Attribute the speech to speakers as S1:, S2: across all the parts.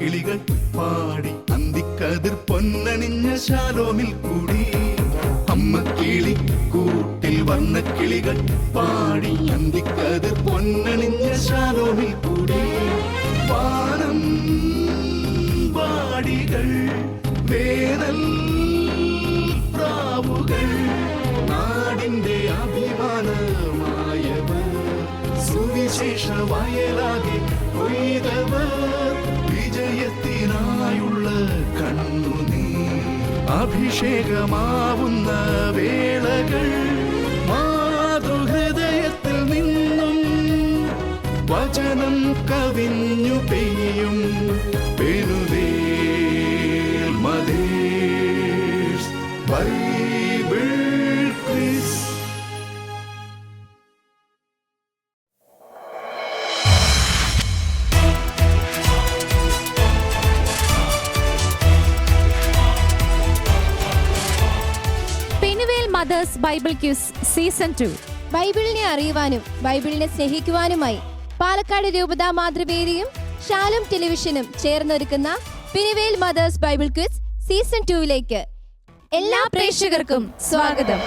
S1: കിളികൾ പാടി അന്തിക്കതിർ പൊന്നണിഞ്ഞ ശാലോമിൽ കൂടി. അമ്മ കിളി കൂട്ടിൽ വന്ന കിളികൾ പാടി അന്തിക്കതിർ പൊന്നണിഞ്ഞ ശാലോമിൽ കൂടി. വാനം വാടികൾ വേനൽ പ്രാവുകൾ നാടിന്റെ അഭിമാനമായവർ സുവിശേഷ വയലാകെ കൊയ്തവർ വിജയത്തിനായുള്ള കണ്ണുനീർ അഭിഷേകമാവുന്ന വേളകൾ മാതൃഹൃദയത്തിൽ നിന്നും വചനം കവിഞ്ഞു പെയ്യും Penuel mothers Bible quiz.
S2: Penuel mothers Bible quiz season 2.
S3: ബൈബിളിനെ അറിയുവാനും ബൈബിളിനെ സ്നേഹിക്കുവാനുമായി പാലക്കാട് രൂപതാ മാതൃവേദിയും ഷാലോം ടെലിവിഷനും ചേർന്നൊരുക്കുന്ന Penuel mothers Bible quiz season 2 എല്ലാ പ്രേക്ഷകർക്കും സ്വാഗതം.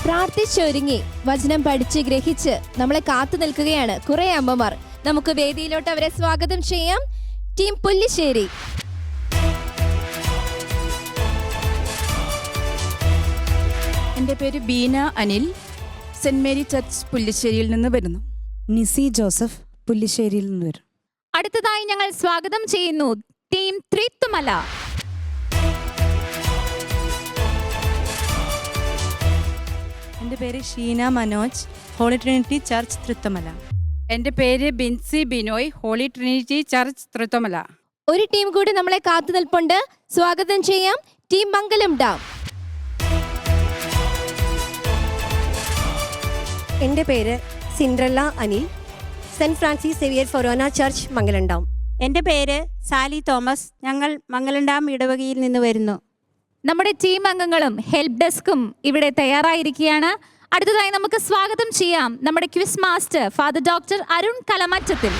S3: പ്രാർത്ഥിച്ചൊരുങ്ങി വചനം പഠിച്ച് ഗ്രഹിച്ച് നമ്മളെ കാത്തു നിൽക്കുകയാണ് കുറെ അമ്മമാർ. നമുക്ക് വേദിയിലോട്ട് അവരെ സ്വാഗതം ചെയ്യാം. ടീം പുല്ലിശ്ശേരി.
S4: എൻ്റെ പേര് Beena Anil, Saint Mary church പുല്ലിശ്ശേരിയിൽ നിന്ന് വരുന്നു.
S5: നിസി ജോസഫ്, പുല്ലിശ്ശേരിയിൽ നിന്ന് വരും.
S2: അടുത്തതായി ഞങ്ങൾ സ്വാഗതം ചെയ്യുന്നു ടീം ത്രിത്തുമല.
S5: എൻ്റെ പേര് Sheena Manoj, Holy Trinity church Thrithamala.
S4: എൻ്റെ പേര് Binsy Binoy, Holy Trinity church Thrithamala.
S3: ഒരു ടീം കൂടി നമ്മളെ കാത്തു നിൽപ്പുണ്ട്. സ്വാഗതം ചെയ്യാം ടീം മംഗലം ഡാം.
S6: എൻ്റെ പേര് Cinderella Anil, Saint Francis Xavier Forane church Mangalam. എൻ്റെ പേര് സാലി തോമസ്, ഞങ്ങൾ മംഗലം ഇടവകയിൽ നിന്ന് വരുന്നു.
S2: നമ്മുടെ ടീം അംഗങ്ങളും ഹെൽപ്പ് ഡെസ്കും ഇവിടെ തയ്യാറായിരിക്കുകയാണ്. അടുത്തതായി നമുക്ക് സ്വാഗതം ചെയ്യാം നമ്മുടെ quiz master father doctor Arun Kalamattathil.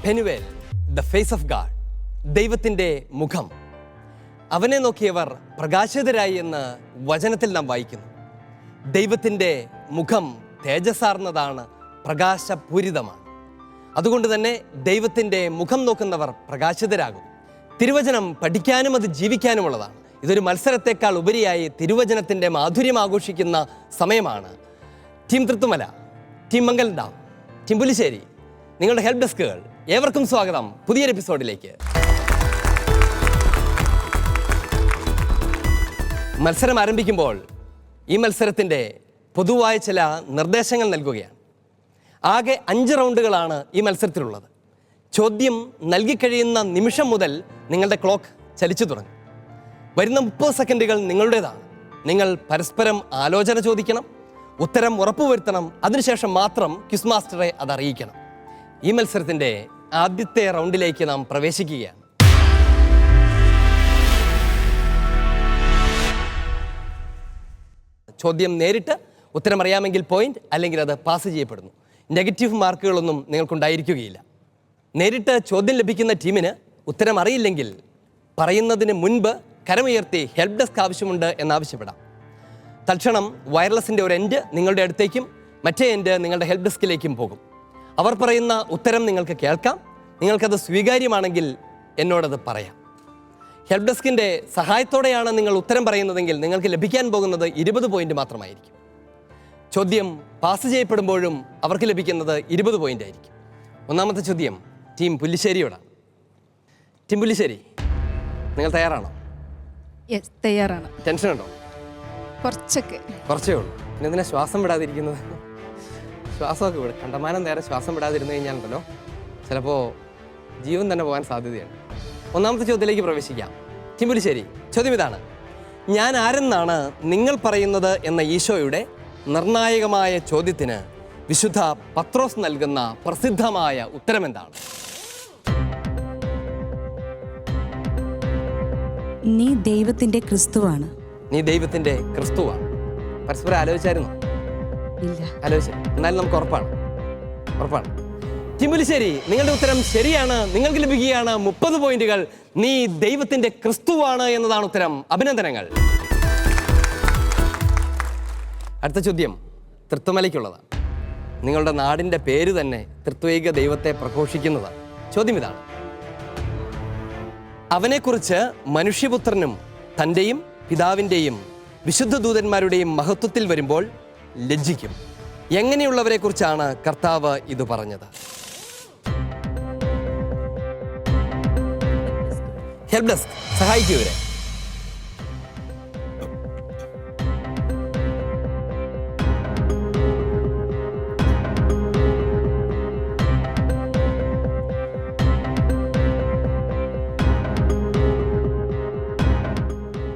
S7: Penuel, the face of God, ദൈവത്തിൻ്റെ മുഖം. അവനെ നോക്കിയവർ പ്രകാശിതരായി എന്ന് വചനത്തിൽ നാം വായിക്കുന്നു. ദൈവത്തിൻ്റെ മുഖം തേജസ്സാർന്നതാണ്, പ്രകാശപൂരിതമാണ്. അതുകൊണ്ട് തന്നെ ദൈവത്തിൻ്റെ മുഖം നോക്കുന്നവർ പ്രകാശിതരാകും. തിരുവചനം പഠിക്കാനും അത് ജീവിക്കാനുമുള്ളതാണ്. ഇതൊരു മത്സരത്തെക്കാൾ ഉപരിയായി തിരുവചനത്തിൻ്റെ മാധുര്യം ആഘോഷിക്കുന്ന സമയമാണ്. Team തൃത്തുമല, team Mangalam dam, team Pullissery, നിങ്ങളുടെ ഹെൽപ്പ് ഡെസ്കുകൾ, ഏവർക്കും സ്വാഗതം പുതിയൊരു എപ്പിസോഡിലേക്ക്. മത്സരം ആരംഭിക്കുമ്പോൾ ഈ മത്സരത്തിൻ്റെ പൊതുവായ ചില നിർദ്ദേശങ്ങൾ നൽകുകയാണ്. ആകെ 5 റൗണ്ടുകളാണ് ഈ മത്സരത്തിലുള്ളത്. ചോദ്യം നൽകിക്കഴിയുന്ന നിമിഷം മുതൽ നിങ്ങളുടെ ക്ലോക്ക് ചലിച്ചു തുടങ്ങും. വരുന്ന 30 സെക്കൻഡുകൾ നിങ്ങളുടേതാണ്. നിങ്ങൾ പരസ്പരം ആലോചന ചോദിക്കണം, ഉത്തരം ഉറപ്പുവരുത്തണം. അതിനുശേഷം മാത്രം ക്വിസ് മാസ്റ്ററെ അത് അറിയിക്കണം. ഈ മത്സരത്തിൻ്റെ ആദ്യത്തെ റൗണ്ടിലേക്ക് നാം പ്രവേശിക്കുകയാണ്. ചോദ്യം നേരിട്ട് ഉത്തരം അറിയാമെങ്കിൽ പോയിന്റ്, അല്ലെങ്കിൽ അത് പാസ് ചെയ്യപ്പെടുന്നു. നെഗറ്റീവ് മാർക്കുകളൊന്നും നിങ്ങൾക്കുണ്ടായിരിക്കുകയില്ല. നേരിട്ട് ചോദ്യം ലഭിക്കുന്ന ടീമിന് ഉത്തരം അറിയില്ലെങ്കിൽ പറയുന്നതിന് മുൻപ് കരമുയർത്തി ഹെൽപ്പ് ഡെസ്ക് ആവശ്യമുണ്ട് എന്നാവശ്യപ്പെടാം. തൽക്ഷണം വയർലെസ്സിൻ്റെ ഒരു എൻഡ് നിങ്ങളുടെ അടുത്തേക്കും മറ്റേ എൻഡ് നിങ്ങളുടെ ഹെൽപ്പ് ഡെസ്കിലേക്കും പോകും. അവർ പറയുന്ന ഉത്തരം നിങ്ങൾക്ക് കേൾക്കാം. നിങ്ങൾക്കത് സ്വീകാര്യമാണെങ്കിൽ എന്നോടത് പറയാം. ഹെൽപ്പ് ഡെസ്കിൻ്റെ സഹായത്തോടെയാണ് നിങ്ങൾ ഉത്തരം പറയുന്നതെങ്കിൽ നിങ്ങൾക്ക് ലഭിക്കാൻ പോകുന്നത് 20 പോയിന്റ് മാത്രമായിരിക്കും. ചോദ്യം പാസ് ചെയ്യപ്പെടുമ്പോഴും അവർക്ക് ലഭിക്കുന്നത് 20 പോയിന്റ് ആയിരിക്കും. ഒന്നാമത്തെ ചോദ്യം ടീം പുല്ലിശ്ശേരിയോടാണ്. ടീം പുല്ലിശ്ശേരി, നിങ്ങൾ തയ്യാറാണോ?
S4: യെസ്, തയ്യാറാണ്.
S7: ടെൻഷൻ ഉണ്ടോ?
S4: കുറച്ചേ
S7: ഉള്ളൂ. പിന്നെ എന്തിനാ ശ്വാസം വിടാതിരിക്കുന്നത്? ശ്വാസമൊക്കെ വിടും. കണ്ടമാനം നേരെ ശ്വാസം വിടാതിരുന്നു കഴിഞ്ഞാലുണ്ടല്ലോ ചിലപ്പോൾ ജീവൻ തന്നെ പോകാൻ സാധ്യതയാണ്. ഒന്നാമത്തെ ചോദ്യത്തിലേക്ക് പ്രവേശിക്കാം. ടീം പുല്ലിശ്ശേരി, ചോദ്യം ഇതാണ്: ഞാൻ ആരെന്നാണ് നിങ്ങൾ പറയുന്നത് എന്ന ഈശോയുടെ നിർണായകമായ ചോദ്യത്തിന് വിശുദ്ധ പത്രോസ് നൽകുന്ന പ്രസിദ്ധമായ ഉത്തരമെന്താണ്?
S5: നീ ദൈവത്തിൻ്റെ ക്രിസ്തുവാണ്.
S7: നീ ദൈവത്തിൻ്റെ ക്രിസ്തുവാണ്. പരസ്പരം ആലോചിച്ചായിരുന്നോ?
S4: ഇല്ല.
S7: ആലോചിച്ചു. എന്നാലും നമുക്ക് ഉറപ്പാണ്. ടിമ്പുലിശ്ശേരി, നിങ്ങളുടെ ഉത്തരം ശരിയാണ്. നിങ്ങൾക്ക് ലഭിക്കുകയാണ് 30 പോയിന്റുകൾ. നീ ദൈവത്തിന്റെ ക്രിസ്തുവാണ് എന്നതാണ് ഉത്തരം. അഭിനന്ദനങ്ങൾ. അടുത്ത ചോദ്യം തൃത്വമലയ്ക്കുള്ളതാണ്. നിങ്ങളുടെ നാടിൻ്റെ പേര് തന്നെ തൃത്വൈക ദൈവത്തെ പ്രഘോഷിക്കുന്നതാണ്. ചോദ്യം ഇതാണ്: അവനെക്കുറിച്ച് മനുഷ്യപുത്രനും തൻ്റെയും പിതാവിൻ്റെയും വിശുദ്ധ ദൂതന്മാരുടെയും മഹത്വത്തിൽ വരുമ്പോൾ ലജ്ജിക്കും. എങ്ങനെയുള്ളവരെ കുറിച്ചാണ് കർത്താവ് ഇത് പറഞ്ഞത്? ഹെൽപ് ഡെസ്ക് സഹായിക്കൂ ഇവരെ.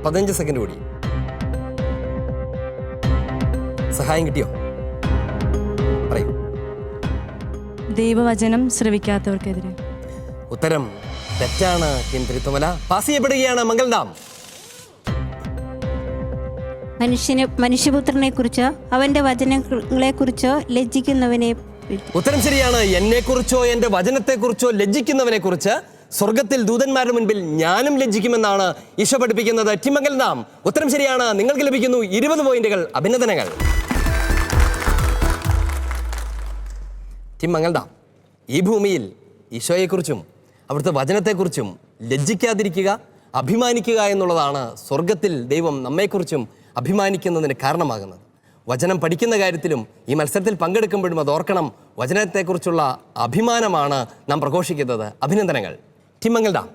S7: പതിനഞ്ച് സെക്കൻഡ് കൂടി. സഹായം കിട്ടിയോ? പറയൂ.
S5: ദൈവവചനം ശ്രവിക്കാത്തവർക്കെതിരെ.
S7: ഉത്തരം തെറ്റാണ്. ടീം തൃത്വമല പാസ് ചെയ്യപ്പെടുകയാണ്. മംഗൾഡാം.
S6: മനുഷ്യപുത്രനെ കുറിച്ചോ അവന്റെ വചനങ്ങളെ കുറിച്ചോ ലജ്ജിക്കുന്നവനെ.
S7: ഉത്തരം ശരിയാണ്. എന്നെക്കുറിച്ചോ എൻ്റെ വചനത്തെക്കുറിച്ചോ ലജ്ജിക്കുന്നവനെ കുറിച്ച് സ്വർഗത്തിൽ ദൂതന്മാരുടെ മുൻപിൽ ഞാനും ലജ്ജിക്കുമെന്നാണ് ഈശോ പഠിപ്പിക്കുന്നത്. ടീം മംഗൾഡാം, ഉത്തരം ശരിയാണ്. നിങ്ങൾക്ക് ലഭിക്കുന്നു 20 പോയിന്റുകൾ. അഭിനന്ദനങ്ങൾ. ടീം മംഗൾഡാം, ഈ ഭൂമിയിൽ ഈശോയെക്കുറിച്ചും അവിടുത്തെ വചനത്തെക്കുറിച്ചും ലജ്ജിക്കാതിരിക്കുക, അഭിമാനിക്കുക എന്നുള്ളതാണ് സ്വർഗത്തിൽ ദൈവം നമ്മെക്കുറിച്ചും അഭിമാനിക്കുന്നതിന് കാരണമാകുന്നത്. വചനം പഠിക്കുന്ന കാര്യത്തിലും ഈ മത്സരത്തിൽ പങ്കെടുക്കുമ്പോഴും അത് ഓർക്കണം. വചനത്തെക്കുറിച്ചുള്ള അഭിമാനമാണ് നാം പ്രഘോഷിക്കുന്നത്. അഭിനന്ദനങ്ങൾ. ടീം മംഗൾഡാം,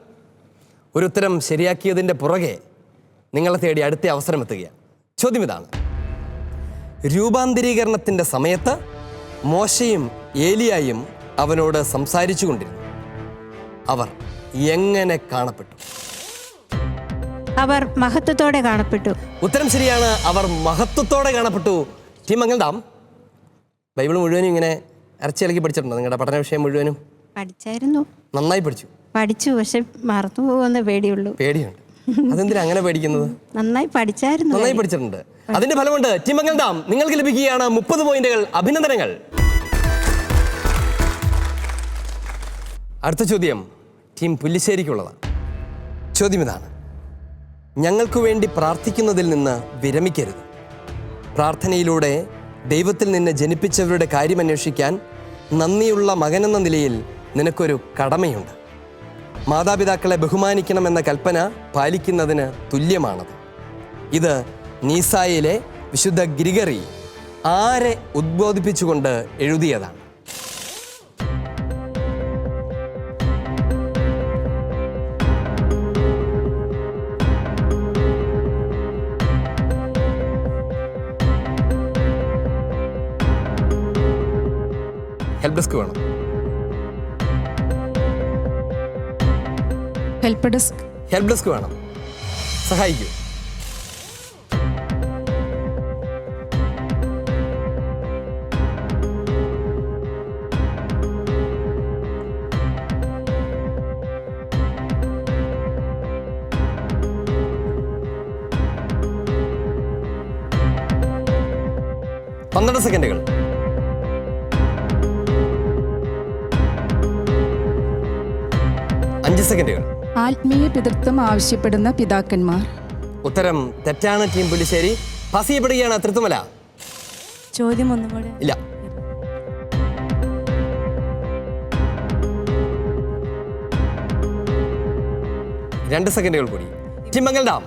S7: ഒരു ഉത്തരം ശരിയാക്കിയതിൻ്റെ പുറകെ നിങ്ങളെ തേടി അടുത്ത അവസരം എത്തുകയാണ്. ചോദ്യം ഇതാണ്: രൂപാന്തരീകരണത്തിൻ്റെ സമയത്ത് മോശയും ഏലിയായും അവനോട് സംസാരിച്ചു കൊണ്ടിരുന്നു. അവർ എങ്ങനെ കാണപ്പെട്ടു?
S6: അവർ മഹത്വത്തോടെ കാണപ്പെട്ടു.
S7: ഉത്തരം ശരിയാണ്. അവർ മഹത്വത്തോടെ കാണപ്പെട്ടു. ടീം മംഗൾഡാം, ബൈബിൾ മുഴുവനും ഇങ്ങനെ ഇറച്ചിയിളക്കി പഠിച്ചിട്ടുണ്ടോ? നിങ്ങളുടെ പഠന വിഷയം മുഴുവനും
S6: പഠിച്ചായിരുന്നു.
S7: നന്നായി പഠിച്ചു.
S6: പക്ഷെ മറന്നു പോകുന്ന പേടിയുള്ളൂ.
S7: പേടിയുണ്ട്. അതെന്തിനാ അങ്ങനെ പേടിക്കുന്നത്?
S6: നന്നായി
S7: പഠിച്ചിട്ടുണ്ട്. അതിന്റെ ഫലമുണ്ട്. ടീം മംഗൾഡാം, നിങ്ങൾക്ക് ലഭിക്കുകയാണ് 30 പോയിന്റുകൾ. അഭിനന്ദനങ്ങൾ. അടുത്ത ചോദ്യം ടീം പുല്ലിശ്ശേരിക്കുള്ളതാണ്. ചോദ്യം ഇതാണ്: ഞങ്ങൾക്ക് വേണ്ടി പ്രാർത്ഥിക്കുന്നതിൽ നിന്ന് വിരമിക്കരുത്. പ്രാർത്ഥനയിലൂടെ ദൈവത്തിൽ നിന്ന് ജനിപ്പിച്ചവരുടെ കാര്യമന്വേഷിക്കാൻ നന്ദിയുള്ള മകനെന്ന നിലയിൽ നിനക്കൊരു കടമയുണ്ട്. മാതാപിതാക്കളെ ബഹുമാനിക്കണമെന്ന കൽപ്പന പാലിക്കുന്നതിന് തുല്യമാണത്. ഇത് നീസായിലെ വിശുദ്ധ ഗ്രിഗറി ആരെ ഉദ്ബോധിപ്പിച്ചുകൊണ്ട് എഴുതിയതാണ്? ഹെൽപ് ഡെസ്ക് വേണം. ഹെൽപ് ഡെസ്ക് വേണം. സഹായിക്കൂ. പന്ത്രണ്ട് സെക്കൻഡുകൾ. സെക്കൻഡുകൾ.
S4: ആത്മീയ പിതൃത്വം ആവശ്യപ്പെടുന്ന പിതാക്കന്മാർ.
S7: ഉത്തരം തെറ്റാണ്. ടീം പുല്ലിശ്ശേരി പാസ് ചെയ്യപ്പെടുകയാണ്. തൃത്വമല.
S5: ചോദ്യം ഒന്നും കൂടെ.
S7: ഇല്ല. രണ്ട് സെക്കൻഡുകൾ കൂടി. ടീം മംഗൾഡാം.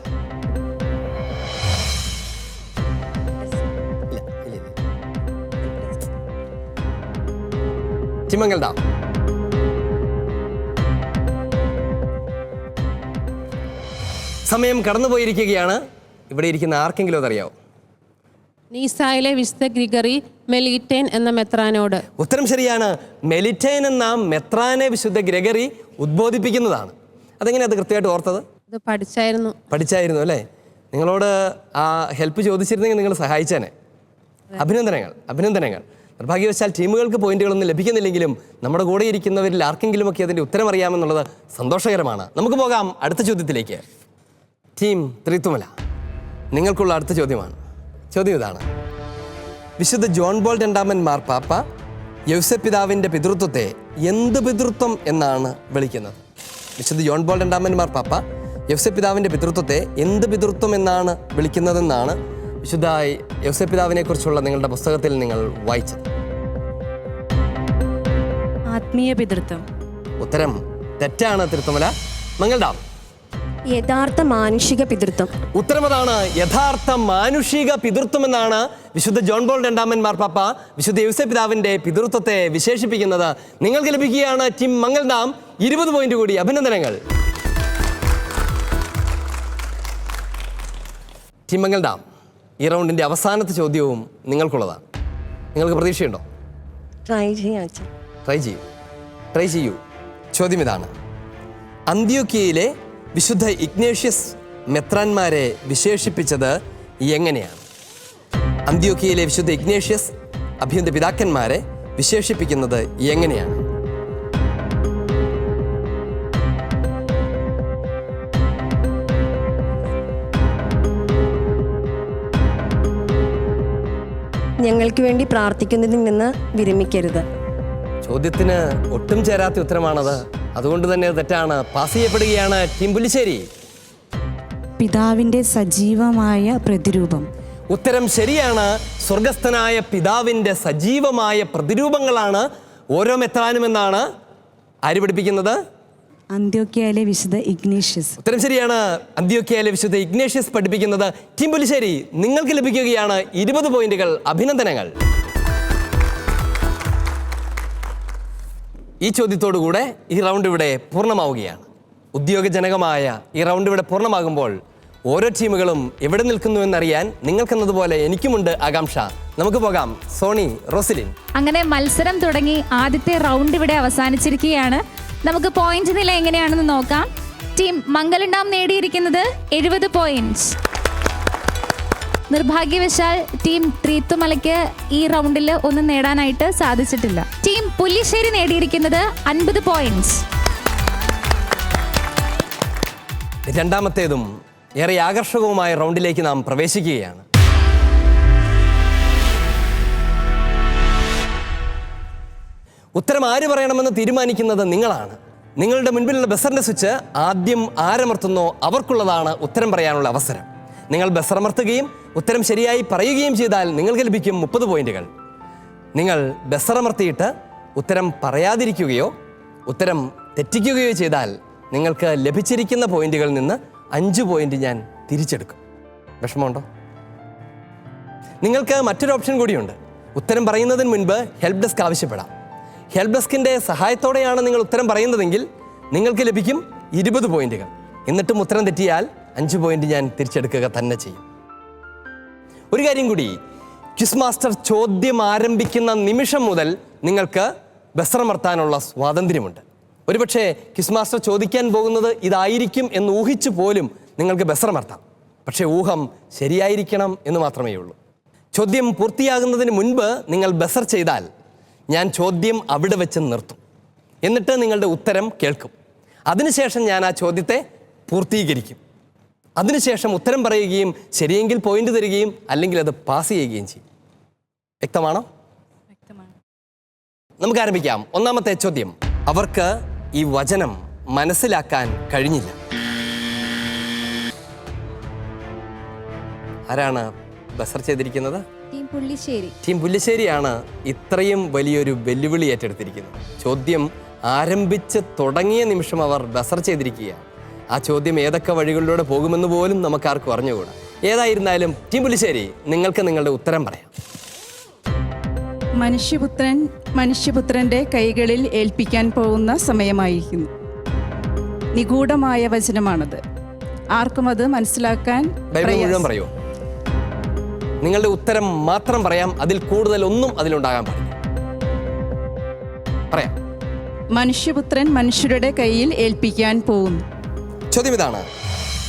S7: ടീം മംഗൾഡാം. സമയം കടന്നുപോയിരിക്കുകയാണ്. ഇവിടെ ഇരിക്കുന്ന ആർക്കെങ്കിലും അതറിയാവോ?
S8: നീസായിലെ വിശുദ്ധ ഗ്രിഗറി മെലിറ്റൈൻ എന്ന മെത്രാനോട്.
S7: ഉത്തരം ശരിയാണ്. മെലിറ്റൈൻ എന്ന മെത്രാനെ വിശുദ്ധ ഗ്രിഗറി ഉദ്ബോധിപ്പിക്കുന്നതാണ്. അതെങ്ങനെ അത് കൃത്യമായിട്ട് ഓർത്തത്?
S8: ഇത് പഠിച്ചായിരുന്നു
S7: അല്ലേ? നിങ്ങളോട് ആ ഹെൽപ്പ് ചോദിച്ചിരുന്നെങ്കിൽ നിങ്ങൾ സഹായിച്ചേനെ. അഭിനന്ദനങ്ങൾ. നിർഭാഗ്യവശാൽ ടീമുകൾക്ക് പോയിന്റുകളൊന്നും ലഭിക്കുന്നില്ലെങ്കിലും നമ്മുടെ കൂടെ ഇരിക്കുന്നവരിൽ ആർക്കെങ്കിലുമൊക്കെ അതിൻ്റെ ഉത്തരം അറിയാമെന്നുള്ളത് സന്തോഷകരമാണ്. നമുക്ക് പോകാം അടുത്ത ചോദ്യത്തിലേക്ക്. ടീം തൃത്വമല, നിങ്ങൾക്കുള്ള അടുത്ത ചോദ്യമാണ്. ചോദ്യം ഇതാണ്: വിശുദ്ധ ജോൺ പോൾ രണ്ടാമൻ മാർപ്പാപ്പ യൗസേപ്പ് പിതാവിൻ്റെ പിതൃത്വത്തെ എന്ത് പിതൃത്വം എന്നാണ് വിളിക്കുന്നത്? വിശുദ്ധ ജോൺ പോൾ രണ്ടാമൻ മാർപ്പാപ്പ യൗസേപ്പ് പിതാവിൻ്റെ പിതൃത്വത്തെ എന്ത് പിതൃത്വം എന്നാണ് വിളിക്കുന്നതെന്നാണ് വിശുദ്ധ യൗസേപ്പ് പിതാവിനെ കുറിച്ചുള്ള നിങ്ങളുടെ പുസ്തകത്തിൽ നിങ്ങൾ വായിച്ചത്.
S5: ആത്മീയ പിതൃത്വം.
S7: ഉത്തരം തെറ്റാണ്. തിരുത്തമല മംഗൾഡാം.
S6: യഥാർത്ഥ മാനുഷിക പിതൃത്വം.
S7: ഉത്തരമതാണ്. യഥാർത്ഥ മാനുഷിക പിതൃത്വം എന്നാണ് വിശുദ്ധ ജോൺ പോൾ രണ്ടാമൻ മാർപ്പാപ്പ വിശുദ്ധ യൗസേപ്പ് പിതാവിൻ്റെ പിതൃത്വത്തെ വിശേഷിപ്പിക്കുന്നത്. നിങ്ങൾക്ക് ലഭിക്കുകയാണ് ടീം മംഗൾഡാം 20 പോയിന്റ് കൂടി. അഭിനന്ദനങ്ങൾ. ടീം മംഗൾഡാം, ഈ റൗണ്ടിൻ്റെ അവസാനത്തെ ചോദ്യവും നിങ്ങൾക്കുള്ളതാണ്. നിങ്ങൾക്ക് പ്രതീക്ഷയുണ്ടോ? ട്രൈ ചെയ്യൂ. ചോദ്യം ഇതാണ്: അന്ത്യോക്യയിലെ വിശുദ്ധ ഇഗ്നേഷ്യസ് മെത്രാന്മാരെ വിശേഷിപ്പിച്ചത് എങ്ങനെയാണ്? അന്ത്യോക്യയിലെ വിശുദ്ധ ഇഗ്നേഷ്യസ് അഭ്യുന്ന പിതാക്കന്മാരെ വിശേഷിപ്പിക്കുന്നത് എങ്ങനെയാണ്?
S6: ഞങ്ങൾക്ക് വേണ്ടി പ്രാർത്ഥിക്കുന്നതിൽ നിന്ന് വിരമിക്കരുത്.
S7: ചോദ്യത്തിന് ഒട്ടും ചേരാത്ത ഉത്തരമാണത്. അതുകൊണ്ട് തന്നെ തെറ്റാണ്. പാസ് ചെയ്യപ്പെടുകയാണ് ടീം പുല്ലിശ്ശേരി.
S4: പിതാവിൻ്റെ സജീവമായ പ്രതിരൂപം.
S7: ഉത്തരം ശരിയാണ്. സ്വർഗസ്ഥനായ പിതാവിൻ്റെ സജീവമായ പ്രതിരൂപങ്ങളാണ് ഓരോ മെത്രാനും എന്നാണ് ആര് പഠിപ്പിക്കുന്നത്?
S4: അന്ത്യോക്യയിലെ വിശുദ്ധ ഇഗ്നേഷ്യസ്.
S7: ഉത്തരം ശരിയാണ്. അന്ത്യോക്യയിലെ വിശുദ്ധ ഇഗ്നേഷ്യസ് പഠിപ്പിക്കുന്നത്. ടീം പുല്ലിശ്ശേരി, നിങ്ങൾക്ക് ലഭിക്കുകയാണ് 20 പോയിന്റുകൾ. അഭിനന്ദനങ്ങൾ. ഈ ചോദ്യത്തോടുകൂടെ ഈ റൗണ്ട് ഇവിടെ പൂർണ്ണമാവുകയാണ്. ഉദ്യോഗജനകമായ ഈ റൗണ്ട് ഇവിടെ പൂർണ്ണമാകുമ്പോൾ ഓരോ ടീമുകളും എവിടെ നിൽക്കുന്നു എന്നറിയാൻ നിങ്ങൾക്കെന്നതുപോലെ എനിക്കുമുണ്ട് ആകാംക്ഷ. നമുക്ക് പോകാം. സോണി, റോസലിൻ.
S2: അങ്ങനെ മത്സരം തുടങ്ങി ആദ്യത്തെ റൗണ്ട് ഇവിടെ അവസാനിച്ചിരിക്കുകയാണ്. നമുക്ക് പോയിന്റ് നില എങ്ങനെയാണെന്ന് നോക്കാം. ടീം മംഗലണ്ടാം നേടിയിരിക്കുന്നത് 70 പോയിന്റ്. നിർഭാഗ്യവശാൽ ടീം ട്രീത്തുമലയ്ക്ക് ഈ റൗണ്ടിൽ ഒന്നും നേടാനായിട്ട് സാധിച്ചിട്ടില്ല. ടീം പുല്ലിശ്ശേരി നേടിയിരിക്കുന്നത് 50 പോയിന്റ്സ്.
S7: രണ്ടാമത്തേതും ഏറെ ആകർഷകവുമായ റൗണ്ടിലേക്ക് നാം പ്രവേശിക്കുകയാണ്. ഉത്തരം ആര് പറയണമെന്ന് തീരുമാനിക്കുന്നത് നിങ്ങളാണ്. നിങ്ങളുടെ മുൻപിലുള്ള ബസറിന്റെ സ്വിച്ച് ആദ്യം ആരമർത്തുന്നോ അവർക്കുള്ളതാണ് ഉത്തരം പറയാനുള്ള അവസരം. നിങ്ങൾ ബസറമർത്തുകയും ഉത്തരം ശരിയായി പറയുകയും ചെയ്താൽ നിങ്ങൾക്ക് ലഭിക്കും 30 പോയിന്റുകൾ. നിങ്ങൾ ബസറമർത്തിയിട്ട് ഉത്തരം പറയാതിരിക്കുകയോ ഉത്തരം തെറ്റിക്കുകയോ ചെയ്താൽ നിങ്ങൾക്ക് ലഭിച്ചിരിക്കുന്ന പോയിന്റുകളിൽ നിന്ന് 5 പോയിന്റ് ഞാൻ തിരിച്ചെടുക്കും. വിഷമമുണ്ടോ? നിങ്ങൾക്ക് മറ്റൊരു ഓപ്ഷൻ കൂടിയുണ്ട്. ഉത്തരം പറയുന്നതിന് മുൻപ് ഹെൽപ്പ് ഡെസ്ക് ആവശ്യപ്പെടാം. ഹെൽപ്പ് ഡെസ്കിൻ്റെ സഹായത്തോടെയാണ് നിങ്ങൾ ഉത്തരം പറയുന്നതെങ്കിൽ നിങ്ങൾക്ക് ലഭിക്കും 20 പോയിന്റുകൾ. എന്നിട്ടും ഉത്തരം തെറ്റിയാൽ 5 പോയിന്റ് ഞാൻ തിരിച്ചെടുക്കുക തന്നെ ചെയ്യും. ഒരു കാര്യം കൂടി, ക്വിസ് മാസ്റ്റർ ചോദ്യം ആരംഭിക്കുന്ന നിമിഷം മുതൽ നിങ്ങൾക്ക് ബസറമർത്താനുള്ള സ്വാതന്ത്ര്യമുണ്ട്. ഒരുപക്ഷെ ക്വിസ് മാസ്റ്റർ ചോദിക്കാൻ പോകുന്നത് ഇതായിരിക്കും എന്ന് ഊഹിച്ചു പോലും നിങ്ങൾക്ക് ബസറമർത്താം. പക്ഷേ ഊഹം ശരിയായിരിക്കണം എന്ന് മാത്രമേ ഉള്ളൂ. ചോദ്യം പൂർത്തിയാകുന്നതിന് മുൻപ് നിങ്ങൾ ബസർ ചെയ്താൽ ഞാൻ ചോദ്യം അവിടെ വെച്ച് നിർത്തും. എന്നിട്ട് നിങ്ങളുടെ ഉത്തരം കേൾക്കും. അതിനുശേഷം ഞാൻ ആ ചോദ്യത്തെ പൂർത്തീകരിക്കും. അതിനുശേഷം ഉത്തരം പറയുകയും ശരിയെങ്കിൽ പോയിന്റ് തരികയും അല്ലെങ്കിൽ അത് പാസ് ചെയ്യുകയും ചെയ്യും. വ്യക്തമാണോ? നമുക്ക് ആരംഭിക്കാം. ഒന്നാമത്തെ ചോദ്യം. അവർക്ക് ഈ വചനം മനസ്സിലാക്കാൻ കഴിഞ്ഞില്ല. ആരാണ് ബസർ ചെയ്തിരിക്കുന്നത്?
S3: ടീം പുള്ളിശ്ശേരി.
S7: ടീം പുല്ലിശ്ശേരിയാണ് ഇത്രയും വലിയൊരു വെല്ലുവിളി ഏറ്റെടുത്തിരിക്കുന്നത്. ചോദ്യം ആരംഭിച്ച് തുടങ്ങിയ നിമിഷം അവർ ബസർ ചെയ്തിരിക്കുകയാണ്. ആ ചോദ്യം ഏതൊക്കെ വഴികളിലൂടെ പോകുമെന്ന് പോലും നമുക്കാർക്കും അറിഞ്ഞുകൂടാ. ഏതായിരുന്നാലും ടീം പുല്ലിശ്ശേരി, നിങ്ങൾക്ക് നിങ്ങളുടെ ഉത്തരം പറയാം.
S4: മനുഷ്യപുത്രന്റെ കൈകളിൽ ഏൽപ്പിക്കാൻ പോകുന്ന സമയമായിരിക്കുന്നു. നിഗൂഢമായ വചനമാണത്. ആർക്കും അത് മനസ്സിലാക്കാൻ
S7: ബൈബിൾ മുഴുവൻ പറയൂ. നിങ്ങളുടെ ഉത്തരം മാത്രം പറയാം. അതിൽ കൂടുതൽ ഒന്നും അതിലുണ്ടാകാൻ പാടില്ല. പറയാം.
S4: മനുഷ്യപുത്രൻ മനുഷ്യരുടെ കയ്യിൽ ഏൽപ്പിക്കാൻ പോകുന്നു.
S7: ചോദ്യം ഇതാണ്.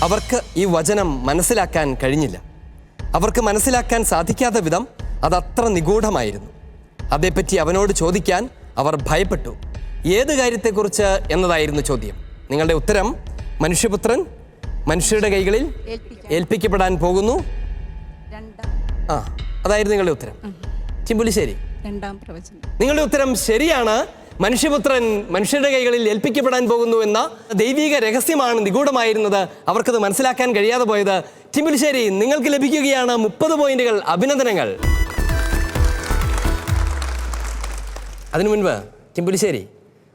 S7: അവർക്ക് ഈ വചനം മനസ്സിലാക്കാൻ കഴിഞ്ഞില്ല. അവർക്ക് മനസ്സിലാക്കാൻ സാധിക്കാത്ത വിധം അതത്ര നിഗൂഢമായിരുന്നു. അതേപ്പറ്റി അവനോട് ചോദിക്കാൻ അവർ ഭയപ്പെട്ടു. ഏത് കാര്യത്തെക്കുറിച്ച് എന്നതായിരുന്നു ചോദ്യം. നിങ്ങളുടെ ഉത്തരം മനുഷ്യപുത്രൻ മനുഷ്യരുടെ കൈകളിൽ ഏൽപ്പിക്കപ്പെടാൻ പോകുന്നു. ആ, അതായിരുന്നു നിങ്ങളുടെ ഉത്തരം. ചിമ്പുലിശ്ശേരി,
S4: രണ്ടാം പ്രവചനം.
S7: നിങ്ങളുടെ ഉത്തരം ശരിയാണ്. മനുഷ്യപുത്രൻ മനുഷ്യരുടെ കൈകളിൽ ഏൽപ്പിക്കപ്പെടാൻ പോകുന്നു എന്ന ദൈവിക രഹസ്യമാണ് നിഗൂഢമായിരുന്നത്. അവർക്കത് മനസ്സിലാക്കാൻ കഴിയാതെ പോയത്. ചിമ്പുലിശ്ശേരി, നിങ്ങൾക്ക് ലഭിക്കുകയാണ് 30 പോയിന്റുകൾ. അഭിനന്ദനങ്ങൾ. അതിനു മുൻപ് ചിമ്പുലിശ്ശേരി,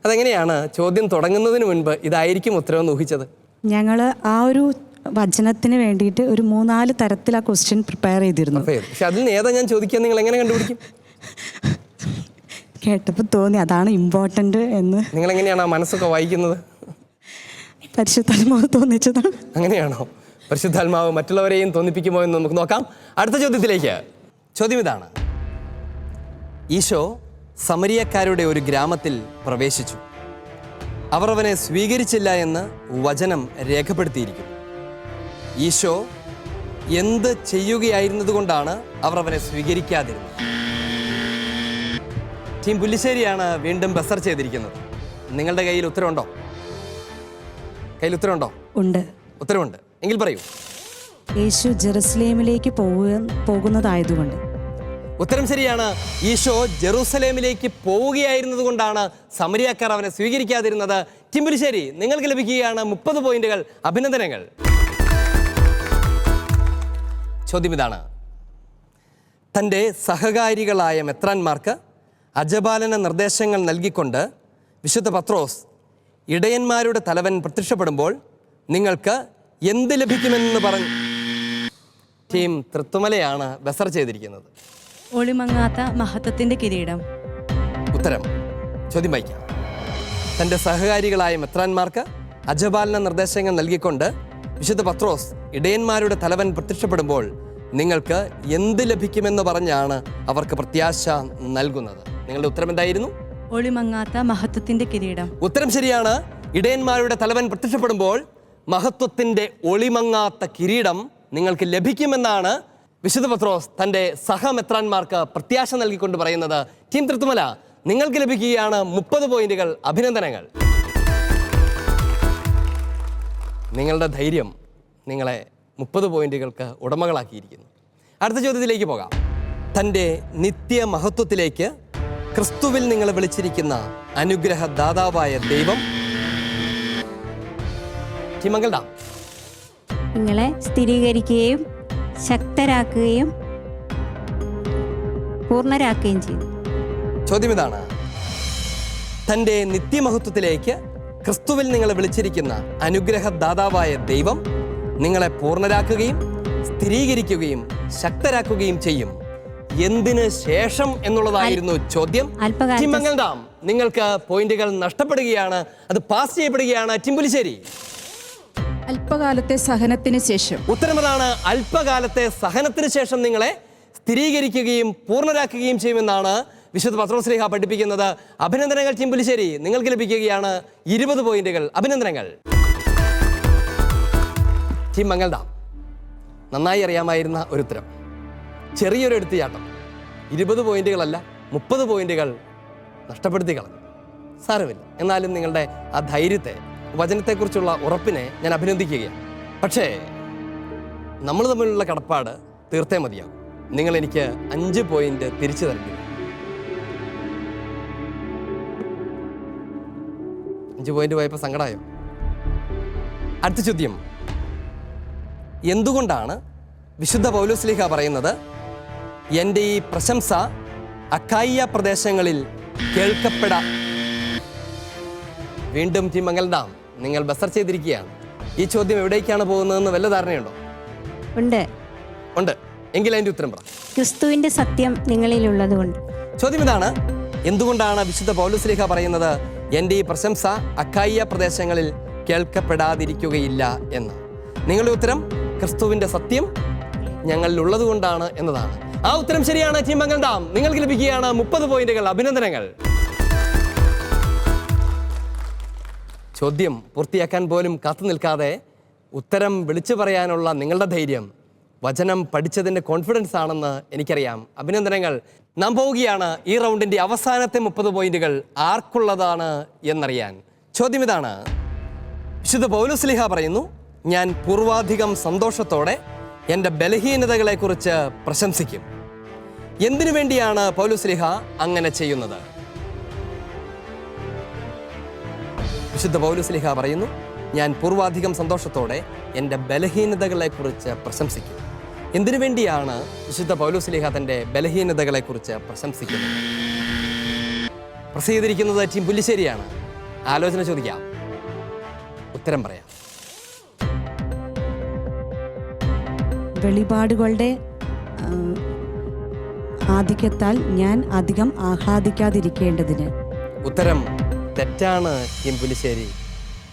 S7: അതെങ്ങനെയാണ് ചോദ്യം തുടങ്ങുന്നതിന് മുൻപ് ഇതായിരിക്കും ഉത്തരവെന്ന് ഊഹിച്ചത്?
S5: ഞങ്ങൾ ആ ഒരു വചനത്തിന് വേണ്ടിയിട്ട് ഒരു 3-4 തരത്തിൽ ആ ക്വസ്റ്റ്യൻ പ്രിപ്പയർ ചെയ്തിരുന്നു.
S7: പക്ഷെ അതിൽ നിന്ന് ഏതാ ഞാൻ ചോദിക്കുക, നിങ്ങൾ എങ്ങനെ കണ്ടുപിടിക്കും?
S5: കേട്ടപ്പോൾ തോന്നി അതാണ് ഇമ്പോർട്ടൻ്റ് എന്ന്.
S7: നിങ്ങൾ എങ്ങനെയാണ് ആ മനസ്സൊക്കെ വായിക്കുന്നത്?
S5: പരിശുദ്ധാത്മാവ് തോന്നിച്ചതാണ്.
S7: അങ്ങനെയാണോ? പരിശുദ്ധാത്മാവ് മറ്റുള്ളവരെയും തോന്നിപ്പിക്കുമോ എന്ന് നമുക്ക് നോക്കാം. അടുത്ത ചോദ്യത്തിലേക്ക്. ചോദ്യം ഇതാണ്: ഈശോ സമരിയക്കാരുടെ ഒരു ഗ്രാമത്തിൽ പ്രവേശിച്ചു. അവർ അവനെ സ്വീകരിച്ചില്ല എന്ന് വചനം രേഖപ്പെടുത്തിയിരിക്കുന്നു. ഈശോ എന്ത് ചെയ്യുകയായിരുന്നത് കൊണ്ടാണ് അവർ അവനെ സ്വീകരിക്കാതിരുന്നത്? ടീം പുല്ലിശ്ശേരിയാണ് വീണ്ടും ബസർ ചെയ്തിരിക്കുന്നത്. നിങ്ങളുടെ കയ്യിൽ ഉത്തരവുണ്ടോ?
S5: ഉണ്ട്.
S7: ഉത്തരവുണ്ട് എങ്കിൽ പറയൂ.
S5: യേശു ജെറുസലേമിലേക്ക് പോകുന്നതായതുകൊണ്ട്.
S7: ഉത്തരം ശരിയാണ്. ഈശോ ജെറൂസലേമിലേക്ക് പോവുകയായിരുന്നത് കൊണ്ടാണ് സമരിയക്കാർ അവനെ സ്വീകരിക്കാതിരുന്നത്. ചിമ്പുലിശ്ശേരി, നിങ്ങൾക്ക് ലഭിക്കുകയാണ് 30 പോയിന്റുകൾ. അഭിനന്ദനങ്ങൾ. ചോദ്യം ഇതാണ്: തൻ്റെ സഹകാരികളായ മെത്രാന്മാർക്ക് അജപാലന നിർദ്ദേശങ്ങൾ നൽകിക്കൊണ്ട് വിശുദ്ധ പത്രോസ് ഇടയന്മാരുടെ തലവൻ പ്രത്യക്ഷപ്പെടുമ്പോൾ നിങ്ങൾക്ക് എന്ത് ലഭിക്കുമെന്ന് പറഞ്ഞു ടീം തൃത്തുമലയാണ് ബസർ ചെയ്തിരിക്കുന്നത്.
S5: ഒളിമങ്ങാത്ത മഹത്വത്തിന്റെ കിരീടം.
S7: ഉത്തരം ചോദ്യം വായിക്കാം. തൻ്റെ സഹകാരികളായ മെത്രാന്മാർക്ക് അജപാലന നിർദ്ദേശങ്ങൾ നൽകിക്കൊണ്ട് വിശുദ്ധ പത്രോസ് ഇടയന്മാരുടെ തലവൻ പ്രത്യക്ഷപ്പെടുമ്പോൾ നിങ്ങൾക്ക് എന്ത് ലഭിക്കുമെന്ന് പറഞ്ഞാണ് അവർക്ക് പ്രത്യാശ നൽകുന്നത്. നിങ്ങളുടെ ഉത്തരം എന്തായിരുന്നു?
S5: ഒളിമങ്ങാത്ത മഹത്വത്തിന്റെ കിരീടം.
S7: ഉത്തരം ശരിയാണ്. ഇടയന്മാരുടെ തലവൻ പ്രത്യക്ഷപ്പെടുമ്പോൾ മഹത്വത്തിന്റെ ഒളിമങ്ങാത്ത കിരീടം നിങ്ങൾക്ക് ലഭിക്കുമെന്നാണ് വിശുദ്ധ പത്രോസ് തൻ്റെ സഹമെത്രാന്മാർക്ക് പ്രത്യാശ നൽകിക്കൊണ്ട് പറയുന്നത്. ടീം തൃത്തുമല, നിങ്ങൾക്ക് ലഭിക്കുകയാണ് 30 പോയിന്റുകൾ. അഭിനന്ദനങ്ങൾ. നിങ്ങളുടെ ധൈര്യം നിങ്ങളെ 30 പോയിന്റുകൾക്ക് ഉടമകളാക്കിയിരിക്കുന്നു. അടുത്ത ചോദ്യത്തിലേക്ക് പോകാം. തൻ്റെ നിത്യമഹത്വത്തിലേക്ക് ക്രിസ്തുവിൽ നിങ്ങളെ വിളിച്ചിരിക്കുന്ന അനുഗ്രഹദാതാവായ ദൈവം ടീമംഗൾഡാം
S6: നിങ്ങളെ സ്ഥിരീകരിക്കുകയും ശക്തരാക്കുകയും പൂർണ്ണരാക്കുകയും ചെയ്തു.
S7: ചോദ്യം ഇതാണ്: തൻ്റെ നിത്യമഹത്വത്തിലേക്ക് ക്രിസ്തുവിൽ നിങ്ങളെ വിളിച്ചിരിക്കുന്ന അനുഗ്രഹദാതാവായ ദൈവം നിങ്ങളെ പൂർണ്ണരാക്കുകയും സ്ഥിരീകരിക്കുകയും ശക്തരാക്കുകയും ചെയ്യും. എന്തിന് ശേഷം എന്നുള്ളതായിരുന്നു ചോദ്യം. ടീമംഗൾഡാം, നിങ്ങൾക്ക് പോയിന്റുകൾ നഷ്ടപ്പെടുകയാണ്. അത് പാസ് ചെയ്യപ്പെടുകയാണ്. ടിമ്പുലിശ്ശേരി,
S4: അല്പകാലത്തെ സഹനത്തിന് ശേഷം.
S7: ഉത്തരമതാണ്. അല്പകാലത്തെ സഹനത്തിന് ശേഷം നിങ്ങളെ സ്ഥിരീകരിക്കുകയും പൂർണ്ണരാക്കുകയും ചെയ്യുമെന്നാണ് വിശുദ്ധ പത്രോസ്ലീഹ പഠിപ്പിക്കുന്നത്. അഭിനന്ദനങ്ങൾ ടിമ്പുലിശ്ശേരി, നിങ്ങൾക്ക് ലഭിക്കുകയാണ് 20 പോയിന്റുകൾ. അഭിനന്ദനങ്ങൾ. ടീം മംഗൾഡാം, നന്നായി അറിയാമായിരുന്ന ഒരു ഉത്തരം. ചെറിയൊരു എടുത്തുചാട്ടം. 20 പോയിന്റുകളല്ല 30 പോയിന്റുകൾ നഷ്ടപ്പെടുത്തി കളഞ്ഞു. സാരമില്ല. എന്നാലും നിങ്ങളുടെ ആ ധൈര്യത്തെ, വചനത്തെക്കുറിച്ചുള്ള ഉറപ്പിനെ ഞാൻ അഭിനന്ദിക്കുകയാണ്. പക്ഷേ നമ്മൾ തമ്മിലുള്ള കടപ്പാട് തീർത്തേ മതിയാകും. നിങ്ങൾ എനിക്ക് 5 പോയിന്റ് തിരിച്ചു തരേണ്ടി വരും. 5 പോയിന്റ് പോയപ്പോൾ സങ്കടമായോ? അടുത്ത ചോദ്യം: എന്തുകൊണ്ടാണ് വിശുദ്ധ പൗലോസ്ലീഹ പറയുന്നത് എൻ്റെ ഈ പ്രശംസ അക്കായിയ പ്രദേശങ്ങളിൽ കേൾക്കപ്പെടാം? വീണ്ടും ടീം മംഗൾഡാം, നിങ്ങൾ ബസർ ചെയ്തിരിക്കുകയാണ്. ഈ ചോദ്യം എവിടേക്കാണ് പോകുന്നതെന്ന് വല്ല ധാരണയുണ്ടോ? ഉണ്ട്. എങ്കിൽ അതിൻ്റെ ഉത്തരം പറ.
S6: ക്രിസ്തുവിന്റെ സത്യം നിങ്ങളിലുള്ളതുകൊണ്ട്.
S7: ചോദ്യം ഇതാണ്: എന്തുകൊണ്ടാണ് വിശുദ്ധ പൗലോസ്ലീഹ പറയുന്നത് എൻ്റെ ഈ പ്രശംസ അക്കായിയ പ്രദേശങ്ങളിൽ കേൾക്കപ്പെടാതിരിക്കുകയില്ല എന്ന്? നിങ്ങളുടെ ഉത്തരം ക്രിസ്തുവിന്റെ സത്യം ഞങ്ങളിലുള്ളത് കൊണ്ടാണ് എന്നതാണ്. ആ ഉത്തരം ശരിയാണ്. ടീം മംഗൾഡാം, നിങ്ങൾക്ക് ലഭിക്കുകയാണ് 30 പോയിന്റുകൾ. അഭിനന്ദനങ്ങൾ. ചോദ്യം പൂർത്തിയാക്കാൻ പോലും കാത്തു നിൽക്കാതെ ഉത്തരം വിളിച്ചു പറയാനുള്ള നിങ്ങളുടെ ധൈര്യം വചനം പഠിച്ചതിൻ്റെ കോൺഫിഡൻസ് ആണെന്ന് എനിക്കറിയാം. അഭിനന്ദനങ്ങൾ. നാം പോവുകയാണ് ഈ റൗണ്ടിൻ്റെ അവസാനത്തെ 30 പോയിന്റുകൾ ആർക്കുള്ളതാണ് എന്നറിയാൻ. ചോദ്യം ഇതാണ്: വിശുദ്ധ പൗലോസ്ലീഹ പറയുന്നു ഞാൻ പൂർവാധികം സന്തോഷത്തോടെ എൻ്റെ ബലഹീനതകളെക്കുറിച്ച് പ്രശംസിക്കും. എന്തിനു വേണ്ടിയാണ് പൗലോസ്ലീഹ അങ്ങനെ ചെയ്യുന്നത്? വിശുദ്ധ പൗലോസ്ലീഹ പറയുന്നു, ഞാൻ പൂർവാധികം സന്തോഷത്തോടെ എൻ്റെ ബലഹീനതകളെക്കുറിച്ച് പ്രശംസിക്കും. എന്തിനു വേണ്ടിയാണ് വിശുദ്ധ പൗലോസ്ലീഹ തൻ്റെ ബലഹീനതകളെക്കുറിച്ച് പ്രശംസിക്കുന്നത്? പ്രസിദ്ധീകരിക്കുന്നത് ടീം പുല്ലിശ്ശേരിയാണ്. ആലോചന ചോദിക്കാം, ഉത്തരം പറയാം.
S9: വെളിപാടുകളുടെ ആധിക്യത്താൽ ഞാൻ അധികം ആഹ്ലാദിക്കാതിരിക്കേണ്ടതിന്.
S7: ഉത്തരം തെറ്റാണ് ടീം പുല്ലിശ്ശേരി.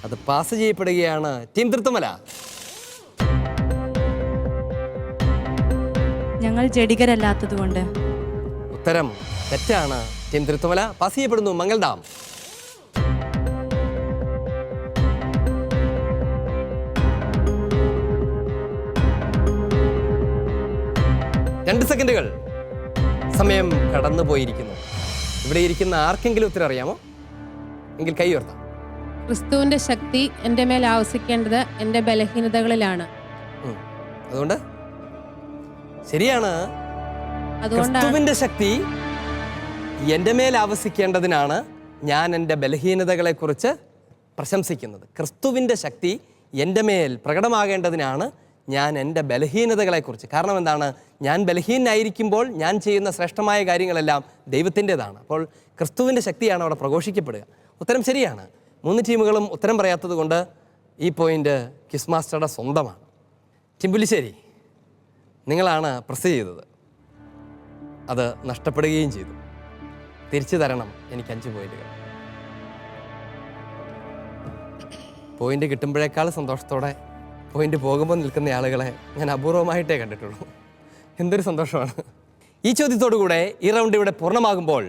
S7: അത് പാസ് ചെയ്യപ്പെടുകയാണ് ടീം തൃത്തമല.
S5: ഞങ്ങൾ ജഡികരല്ലാത്തതുകൊണ്ട്.
S7: ഉത്തരം തെറ്റാണ് ടീം തൃത്തമല. പാസ് ചെയ്യപ്പെടുന്നു മംഗൾഡാം. രണ്ട് സെക്കൻഡുകൾ സമയം കടന്നുപോയിരിക്കുന്നു. ഇവിടെ ഇരിക്കുന്ന ആർക്കെങ്കിലും ഉത്തരം അറിയാമോ? എങ്കിൽ കൈ ഉയർത്താം.
S8: ക്രിസ്തുവിന്റെ ശക്തി എൻ്റെ മേൽ ആവസിക്കേണ്ടത് എൻ്റെ ബലഹീനതകളിലാണ്.
S7: അതുകൊണ്ട് ശരിയാണ്.
S8: അതുകൊണ്ടാണ്
S7: ക്രിസ്തുവിന്റെ ശക്തി എൻ്റെ മേൽ ആവസിക്കേണ്ടതിനാണ് ഞാൻ എൻ്റെ ബലഹീനതകളെക്കുറിച്ച് പ്രശംസിക്കുന്നത്. ക്രിസ്തുവിൻ്റെ ശക്തി എൻ്റെ മേൽ പ്രകടമാകേണ്ടതിനാണ് ഞാൻ എൻ്റെ ബലഹീനതകളെക്കുറിച്ച്. കാരണം എന്താണ്? ഞാൻ ബലഹീനായിരിക്കുമ്പോൾ ഞാൻ ചെയ്യുന്ന ശ്രേഷ്ഠമായ കാര്യങ്ങളെല്ലാം ദൈവത്തിൻ്റെതാണ്. അപ്പോൾ ക്രിസ്തുവിൻ്റെ ശക്തിയാണ് അവിടെ പ്രഘോഷിക്കപ്പെടുക. ഉത്തരം ശരിയാണ്. 3 ടീമുകളും ഉത്തരം പറയാത്തത് കൊണ്ട് ഈ പോയിന്റ് ക്വിസ് മാസ്റ്ററുടെ സ്വന്തമാണ്. ചിമ്പുലിശ്ശേരി, നിങ്ങളാണ് പ്രസ് ചെയ്തത്. അത് നഷ്ടപ്പെടുകയും ചെയ്തു. തിരിച്ചു തരണം എനിക്ക് 5 പോയിന്റുകൾ. പോയിന്റ് കിട്ടുമ്പോഴേക്കാൾ സന്തോഷത്തോടെ പോയിന്റ് പോകുമ്പോൾ നിൽക്കുന്ന ആളുകളെ ഞാൻ അപൂർവമായിട്ടേ കണ്ടിട്ടുള്ളൂ. എന്തൊരു സന്തോഷമാണ്. ഈ ചോദ്യത്തോടു കൂടെ ഈ റൗണ്ട് ഇവിടെ പൂർണ്ണമാകുമ്പോൾ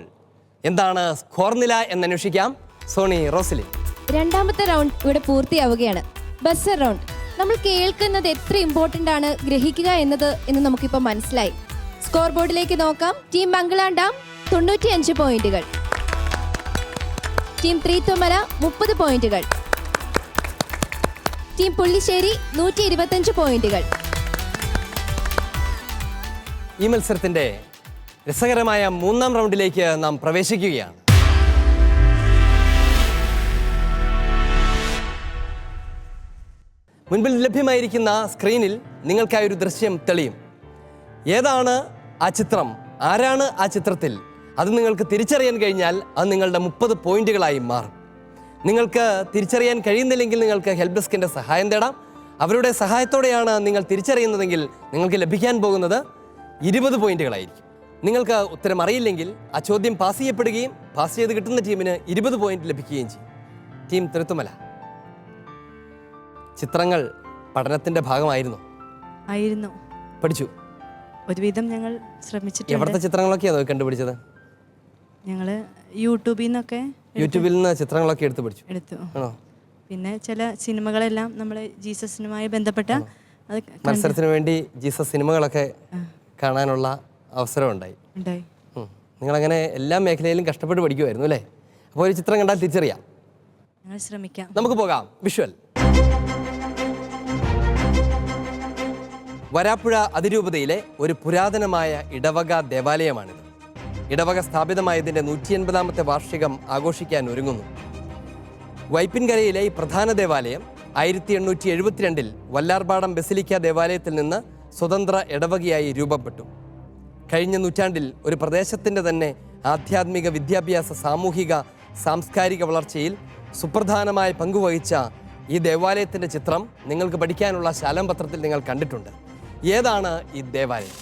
S7: എന്താണ് സ്കോർ നില എന്നന്വേഷിക്കാം. സോണി, റോസ്ലി.
S3: രണ്ടാമത്തെ റൗണ്ട് ഇവിടെ പൂർത്തിയാവുകയാണ്. Buzzer round. നമ്മൾ കേൾക്കുന്നത് എത്ര ഇമ്പോർട്ടൻ്റ് ആണ് ഗ്രഹിക്കുക എന്ന് നമുക്കിപ്പോൾ മനസ്സിലായി. സ്കോർ ബോർഡിലേക്ക് നോക്കാം. ടീം മംഗളാം 95 പോയിന്റുകൾ, ടീം ത്രീത്വമല 30 പോയിന്റുകൾ, ടീം പുള്ളിശ്ശേരി 125 പോയിന്റുകൾ.
S7: ഈ മത്സരത്തിന്റെ രസകരമായ 3ാം റൗണ്ടിലേക്ക് നാം പ്രവേശിക്കുകയാണ്. മുൻപിൽ ലഭ്യമായിരിക്കുന്ന സ്ക്രീനിൽ നിങ്ങൾക്കായി ഒരു ദൃശ്യം തെളിയും. ഏതാണ് ആ ചിത്രം, ആരാണ് ആ ചിത്രത്തിൽ, അത് നിങ്ങൾക്ക് തിരിച്ചറിയാൻ കഴിഞ്ഞാൽ അത് നിങ്ങളുടെ 30 പോയിന്റുകളായി മാറും. നിങ്ങൾക്ക് തിരിച്ചറിയാൻ കഴിയുന്നില്ലെങ്കിൽ നിങ്ങൾക്ക് ഹെൽപ്പ് ഡെസ്കിൻ്റെ സഹായം തേടാം. അവരുടെ സഹായത്തോടെയാണ് നിങ്ങൾ തിരിച്ചറിയുന്നതെങ്കിൽ നിങ്ങൾക്ക് ലഭിക്കാൻ പോകുന്നത് 20 പോയിന്റുകളായിരിക്കും. നിങ്ങൾക്ക് ഉത്തരം അറിയില്ലെങ്കിൽ ആ ചോദ്യം പാസ് ചെയ്യപ്പെടുകയും പാസ് ചെയ്ത് കിട്ടുന്ന ടീമിന് 20 പോയിന്റ് ലഭിക്കുകയും ചെയ്യും. ടീം തിരുത്തുമല, ചിത്രങ്ങൾ പഠനത്തിന്റെ ഭാഗമായിരുന്നു.
S5: ആയിരുന്നു.
S7: പഠിച്ചു.
S5: ഒരുവിധം ഞങ്ങൾ ശ്രമിച്ചിട്ടുണ്ട്.
S7: എവിടുത്തെ ചിത്രങ്ങളൊക്കെയാണ് കണ്ടുപിടിച്ചത്?
S5: ഞങ്ങൾ യൂട്യൂബിൽ നിന്നൊക്കെ
S7: നിന്ന് ചിത്രങ്ങളൊക്കെ എടുത്തു. ആണോ?
S5: പിന്നെ ചില സിനിമകളെല്ലാം നമ്മൾ ജീസസിനുമായി ബന്ധപ്പെട്ട
S7: മത്സരത്തിന് വേണ്ടി ജീസസ് സിനിമകളൊക്കെ കാണാനുള്ള അവസരം ഉണ്ടായി. നിങ്ങളങ്ങനെ എല്ലാ മേഖലയിലും കഷ്ടപ്പെട്ട് പഠിക്കുമായിരുന്നു അല്ലേ? അപ്പോൾ ഒരു ചിത്രം കണ്ടാൽ തിരിച്ചറിയാം.
S5: ഞങ്ങൾ ശ്രമിക്കാം.
S7: നമുക്ക് പോകാം. വിഷ്വൽ. വരാപ്പുഴ അതിരൂപതയിലെ ഒരു പുരാതനമായ ഇടവക ദേവാലയമാണിത്. ഇടവക സ്ഥാപിതമായതിൻ്റെ 180ാമത്തെ വാർഷികം ആഘോഷിക്കാൻ ഒരുങ്ങുന്നു. വൈപ്പിൻകരയിലെ ഈ പ്രധാന ദേവാലയം 1872 വല്ലാർപാടം ബസിലിക്ക ദേവാലയത്തിൽ നിന്ന് സ്വതന്ത്ര ഇടവകയായി രൂപപ്പെട്ടു. കഴിഞ്ഞ നൂറ്റാണ്ടിൽ ഒരു പ്രദേശത്തിൻ്റെ തന്നെ ആധ്യാത്മിക, വിദ്യാഭ്യാസ, സാമൂഹിക, സാംസ്കാരിക വളർച്ചയിൽ സുപ്രധാനമായ പങ്കുവഹിച്ച ഈ ദേവാലയത്തിൻ്റെ ചിത്രം നിങ്ങൾക്ക് പഠിക്കാനുള്ള ശാലംപത്രത്തിൽ നിങ്ങൾ കണ്ടിട്ടുണ്ട്. ഏതാണ് ഈ ദേവാലയം?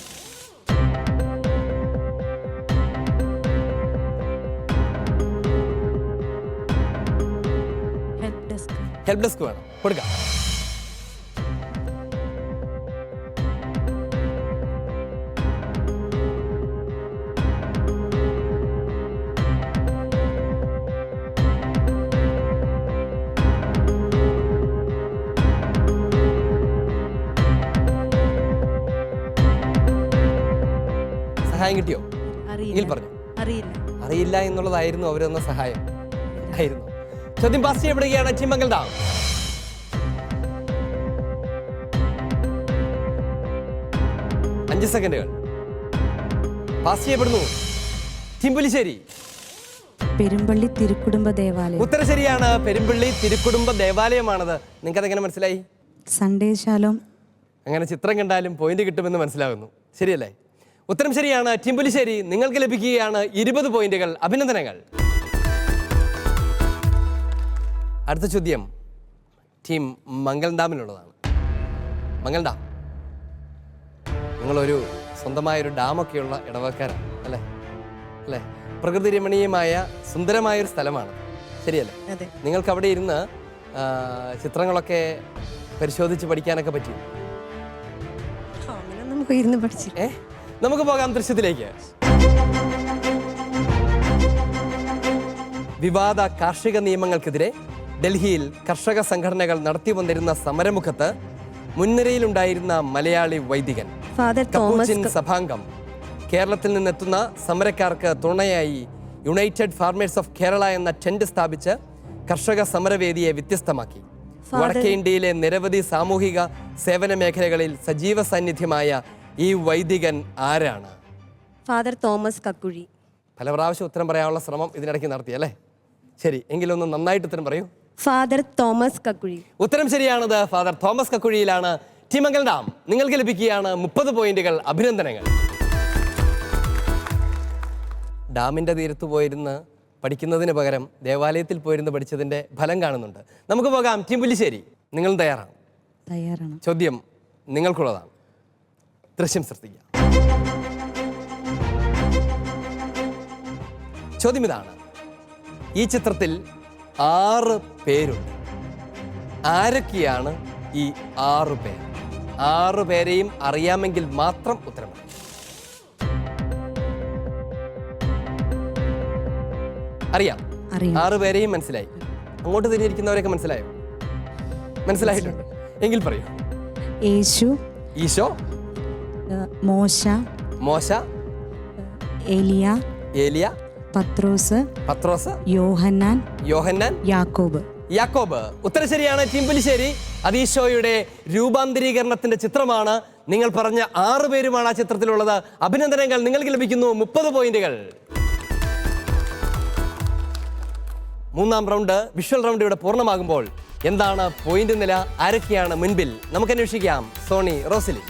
S7: ഹെൽപ്പ് ഡെസ്ക് വേണം, കൊടുക്കാം. സഹായം കിട്ടിയോ? പറഞ്ഞു. അറിയില്ല എന്നുള്ളതായിരുന്നു അവർ തന്ന സഹായം ആയിരുന്നു. ചോദ്യം പാസ് ചെയ്യപ്പെടുകയാണ്. ചിമ്മങ്കൽഡാം. 5 സെക്കൻഡുകൾ പാസ് ചെയ്യപ്പെടുന്നു. ടീം പുലിശ്ശേരി.
S9: പെരുമ്പള്ളി തിരുക്കുടുംബ ദേവാലയം.
S7: ഉത്തരം ശരിയാണ്. പെരുമ്പള്ളി തിരുക്കുടുംബ ദേവാലയമാണത്. നിങ്ങൾക്ക് അതെങ്ങനെ മനസ്സിലായി?
S9: സൺഡേ ശാലോം.
S7: അങ്ങനെ ചിത്രം കണ്ടാലും പോയിന്റ് കിട്ടുമെന്ന് മനസ്സിലാകുന്നു. ശരിയല്ലേ? ഉത്തരം ശരിയാണ്. ടീം പുലിശ്ശേരി, നിങ്ങൾക്ക് ലഭിക്കുകയാണ് 20 പോയിന്റുകൾ. അഭിനന്ദനങ്ങൾ. അടുത്ത ചോദ്യം ടീം മംഗലം ഡാമിനുള്ളതാണ്. മംഗലം ഡാം, നിങ്ങളൊരു സ്വന്തമായൊരു ഡാമൊക്കെയുള്ള ഇടവക്കാരാണ് അല്ലേ? അല്ലേ? പ്രകൃതി രമണീയമായ സുന്ദരമായൊരു സ്ഥലമാണ്. ശരിയല്ലേ?
S6: അതെ.
S7: നിങ്ങൾക്ക് അവിടെ ഇരുന്ന് ചിത്രങ്ങളൊക്കെ പരിശോധിച്ച് പഠിക്കാനൊക്കെ പറ്റും.
S6: അങ്ങനെ നമുക്ക് ഇരുന്ന് പഠിച്ചില്ല.
S7: നമുക്ക് പോകാം ദൃശ്യത്തിലേക്ക്. വിവാദ കാർഷിക നിയമങ്ങൾക്കെതിരെ ഡൽഹിയിൽ കർഷക സംഘടനകൾ നടത്തി വന്നിരുന്ന സമരമുഖത്ത് മുൻനിരയിലുണ്ടായിരുന്ന മലയാളി വൈദികൻ
S6: ഫാദർ
S7: കപ്പൂച്ചിൻ
S6: തോമസ്
S7: സഭാംഗം കേരളത്തിൽ നിന്നെത്തുന്ന സമരക്കാർക്ക് തുണയായി യുണൈറ്റഡ് ഫാർമേഴ്സ് ഓഫ് കേരള എന്ന ടെന്റ് സ്ഥാപിച്ച് കർഷക സമരവേദിയെ വ്യത്യസ്തമാക്കി. വടക്കേ ഇന്ത്യയിലെ നിരവധി സാമൂഹിക സേവന മേഖലകളിൽ സജീവ സാന്നിധ്യമായ ഈ വൈദികൻ ആരാണ്?
S6: Father Thomas Kakkuzhi.
S7: പല പ്രാവശ്യം ഉത്തരം പറയാനുള്ള ശ്രമം ഇതിനിടയ്ക്ക് നടത്തി അല്ലേ? ശരി, എങ്കിലൊന്ന് നന്നായിട്ട് ഉത്തരം പറയൂ.
S6: Father Thomas Kakkuzhi.
S7: ഉത്തരം ശരിയാണത്. ഫാദർ തോമസ് കക്കുഴിയിലാണ്. ടീം മംഗലം ഡാം, നിങ്ങൾക്ക് ലഭിക്കുകയാണ് 30 പോയിന്റുകൾ. അഭിനന്ദനങ്ങൾ. ഡാമിൻ്റെ തീരത്ത് പോയിരുന്ന് പഠിക്കുന്നതിന് പകരം ദേവാലയത്തിൽ പോയിരുന്ന് പഠിച്ചതിൻ്റെ ഫലം കാണുന്നുണ്ട്. നമുക്ക് പോകാം. ടീം പുലിശ്ശേരി, നിങ്ങളും തയ്യാറാണ്?
S9: തയ്യാറാണ്.
S7: ചോദ്യം നിങ്ങൾക്കുള്ളതാണ്. ദൃശ്യം ശ്രദ്ധിക്കുക. ചോദ്യം ഇതാണ്. ഈ ചിത്രത്തിൽ 6 പേരുണ്ട്. ആരൊക്കെയാണ് ഈ 6 പേർ? 6 പേരെയും അറിയാമെങ്കിൽ മാത്രം ഉത്തരം പറയും. അറിയാം. 6 പേരെയും മനസ്സിലായി. അങ്ങോട്ട് തിരിയിരിക്കുന്നവരൊക്കെ മനസ്സിലായോ? മനസ്സിലായിട്ടുണ്ട് എങ്കിൽ പറയൂ.
S9: യേശു,
S7: ഈശോ,
S9: മോശ,
S7: മോശ,
S9: ഏലിയ,
S7: ഏലിയ,
S9: പത്രോസ്,
S7: പത്രോസ്,
S9: യോഹന്നാൻ,
S7: യോഹന്നാൻ,
S9: യാക്കോബ്.
S7: യാക്കോബ്. ഉത്തരം ശരിയാണ്. ടീം പുലിശ്ശേരി, അത് ഈശോയുടെ രൂപാന്തരീകരണത്തിന്റെ ചിത്രമാണ്. നിങ്ങൾ പറഞ്ഞ 6 പേരുമാണ് ആ ചിത്രത്തിലുള്ളത്. അഭിനന്ദനങ്ങൾ. നിങ്ങൾക്ക് ലഭിക്കുന്നു 30 പോയിന്റുകൾ. 3ാം റൗണ്ട്, വിഷ്വൽ റൗണ്ട് ഇവിടെ പൂർണ്ണമാകുമ്പോൾ എന്താണ് പോയിന്റ് നില? ആരൊക്കെയാണ് മുൻപിൽ? നമുക്ക് അന്വേഷിക്കാം. Sony, Rosalie.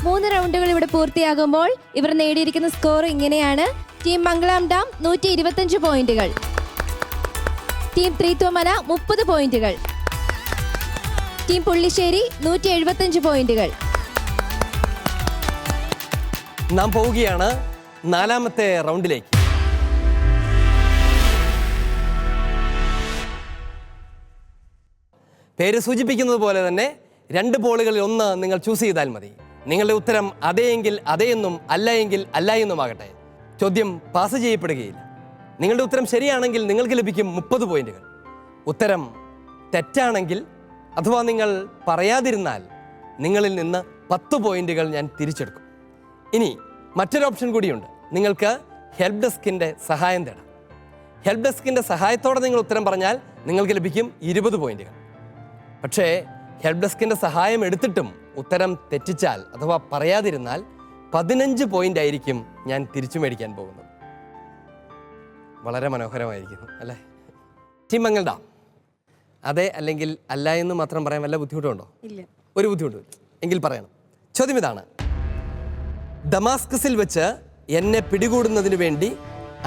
S3: 3 റൗണ്ടുകൾ ഇവിടെ പൂർത്തിയാകുമ്പോൾ ഇവർ നേടിയിരിക്കുന്ന സ്കോർ ഇങ്ങനെയാണ്. ടീം മംഗളം ഡാം 125 പോയിന്റുകൾ, ടീം ത്രീത്വമല 30 പോയിന്റുകൾ, ടീം പുള്ളിശ്ശേരി 175 പോയിന്റുകൾ.
S7: നാം പോവുകയാണ് 4ാമത്തെ റൗണ്ടിലേക്ക്. പേര് സൂചിപ്പിക്കുന്നത് പോലെ തന്നെ 2 ബോളുകളിൽ ഒന്ന് നിങ്ങൾ ചൂസ് ചെയ്താൽ മതി. നിങ്ങളുടെ ഉത്തരം അതെയെങ്കിൽ അതെയെന്നും അല്ല എങ്കിൽ അല്ല എന്നുമാകട്ടെ. ചോദ്യം പാസ് ചെയ്യപ്പെടുകയില്ല. നിങ്ങളുടെ ഉത്തരം ശരിയാണെങ്കിൽ നിങ്ങൾക്ക് ലഭിക്കും 30 പോയിന്റുകൾ. ഉത്തരം തെറ്റാണെങ്കിൽ അഥവാ നിങ്ങൾ പറയാതിരുന്നാൽ നിങ്ങളിൽ നിന്ന് 10 പോയിന്റുകൾ ഞാൻ തിരിച്ചെടുക്കും. ഇനി മറ്റൊരു ഓപ്ഷൻ കൂടിയുണ്ട്. നിങ്ങൾക്ക് ഹെൽപ്പ് ഡെസ്കിൻ്റെ സഹായം തേടാം. ഹെൽപ്പ് ഡെസ്കിൻ്റെ സഹായത്തോടെ നിങ്ങൾ ഉത്തരം പറഞ്ഞാൽ നിങ്ങൾക്ക് ലഭിക്കും 20 പോയിന്റുകൾ. പക്ഷേ ഹെൽപ്പ് ഡെസ്കിൻ്റെ സഹായം എടുത്തിട്ടും ഉത്തരം തെറ്റിച്ചാൽ അഥവാ പറയാതിരുന്നാൽ 15 പോയിന്റ് ആയിരിക്കും ഞാൻ തിരിച്ചു മേടിക്കാൻ പോകുന്നത്. വളരെ മനോഹരമായിരിക്കുന്നു അല്ലേ? ടീം മംഗലം ഡാം, അതെ അല്ലെങ്കിൽ അല്ല എന്ന് മാത്രം പറയാൻ വല്ല ബുദ്ധിമുട്ടുണ്ടോ?
S6: ഇല്ല.
S7: ഒരു ബുദ്ധിമുട്ടും എങ്കിൽ പറയണം. ചോദ്യം ഇതാണ്. ദമാസ്കസിൽ വെച്ച് എന്നെ പിടികൂടുന്നതിന് വേണ്ടി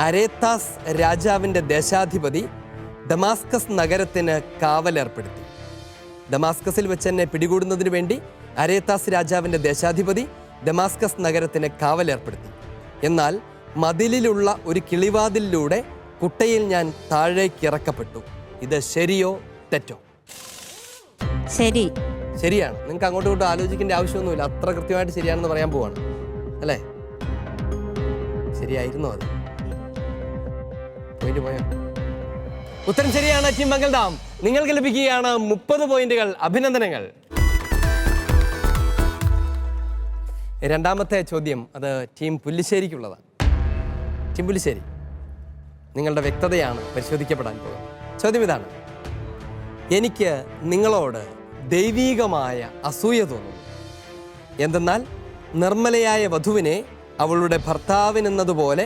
S7: അരേത്താസ് രാജാവിൻ്റെ ദേശാധിപതി ദമാസ്കസ് നഗരത്തിന് കാവലേർപ്പെടുത്തി. ദമാസ്കസിൽ വെച്ച് എന്നെ പിടികൂടുന്നതിന് വേണ്ടി അരേത്താസ് രാജാവിൻ്റെ ദേശാധിപതി ദമാസ്കസ് നഗരത്തിന് കാവലേർപ്പെടുത്തി. എന്നാൽ മതിലിലുള്ള ഒരു കിളിവാതിലിലൂടെ കുട്ടയിൽ ഞാൻ താഴേക്കിറക്കപ്പെട്ടു. ഇത് ശരിയോ തെറ്റോ?
S6: ശരി.
S7: ശരിയാണ്. നിങ്ങൾക്ക് അങ്ങോട്ടും ഇങ്ങോട്ടും ആലോചിക്കേണ്ട ആവശ്യമൊന്നുമില്ല. അത്ര കൃത്യമായിട്ട് ശരിയാണെന്ന് പറയാൻ പോവാണ് അല്ലേ? ശരിയായിരുന്നോ അത്? പോയിന്റ് പോയോ? ഉത്തരം ശരിയാണ്. ടീം മംഗലം ഡാം, നിങ്ങൾക്ക് ലഭിക്കുകയാണ് 30 പോയിന്റുകൾ. അഭിനന്ദനങ്ങൾ. 2ാമത്തെ ചോദ്യം അത് ടീം പുല്ലിശ്ശേരിക്കുള്ളതാണ്. ടീം പുല്ലിശ്ശേരി, നിങ്ങളുടെ വ്യക്തതയാണ് പരിശോധിക്കപ്പെടാൻ പോകുന്നത്. ചോദ്യം ഇതാണ്. എനിക്ക് നിങ്ങളോട് ദൈവീകമായ അസൂയ തോന്നുന്നു. എന്തെന്നാൽ നിർമ്മലയായ വധുവിനെ അവളുടെ ഭർത്താവിനെന്നതുപോലെ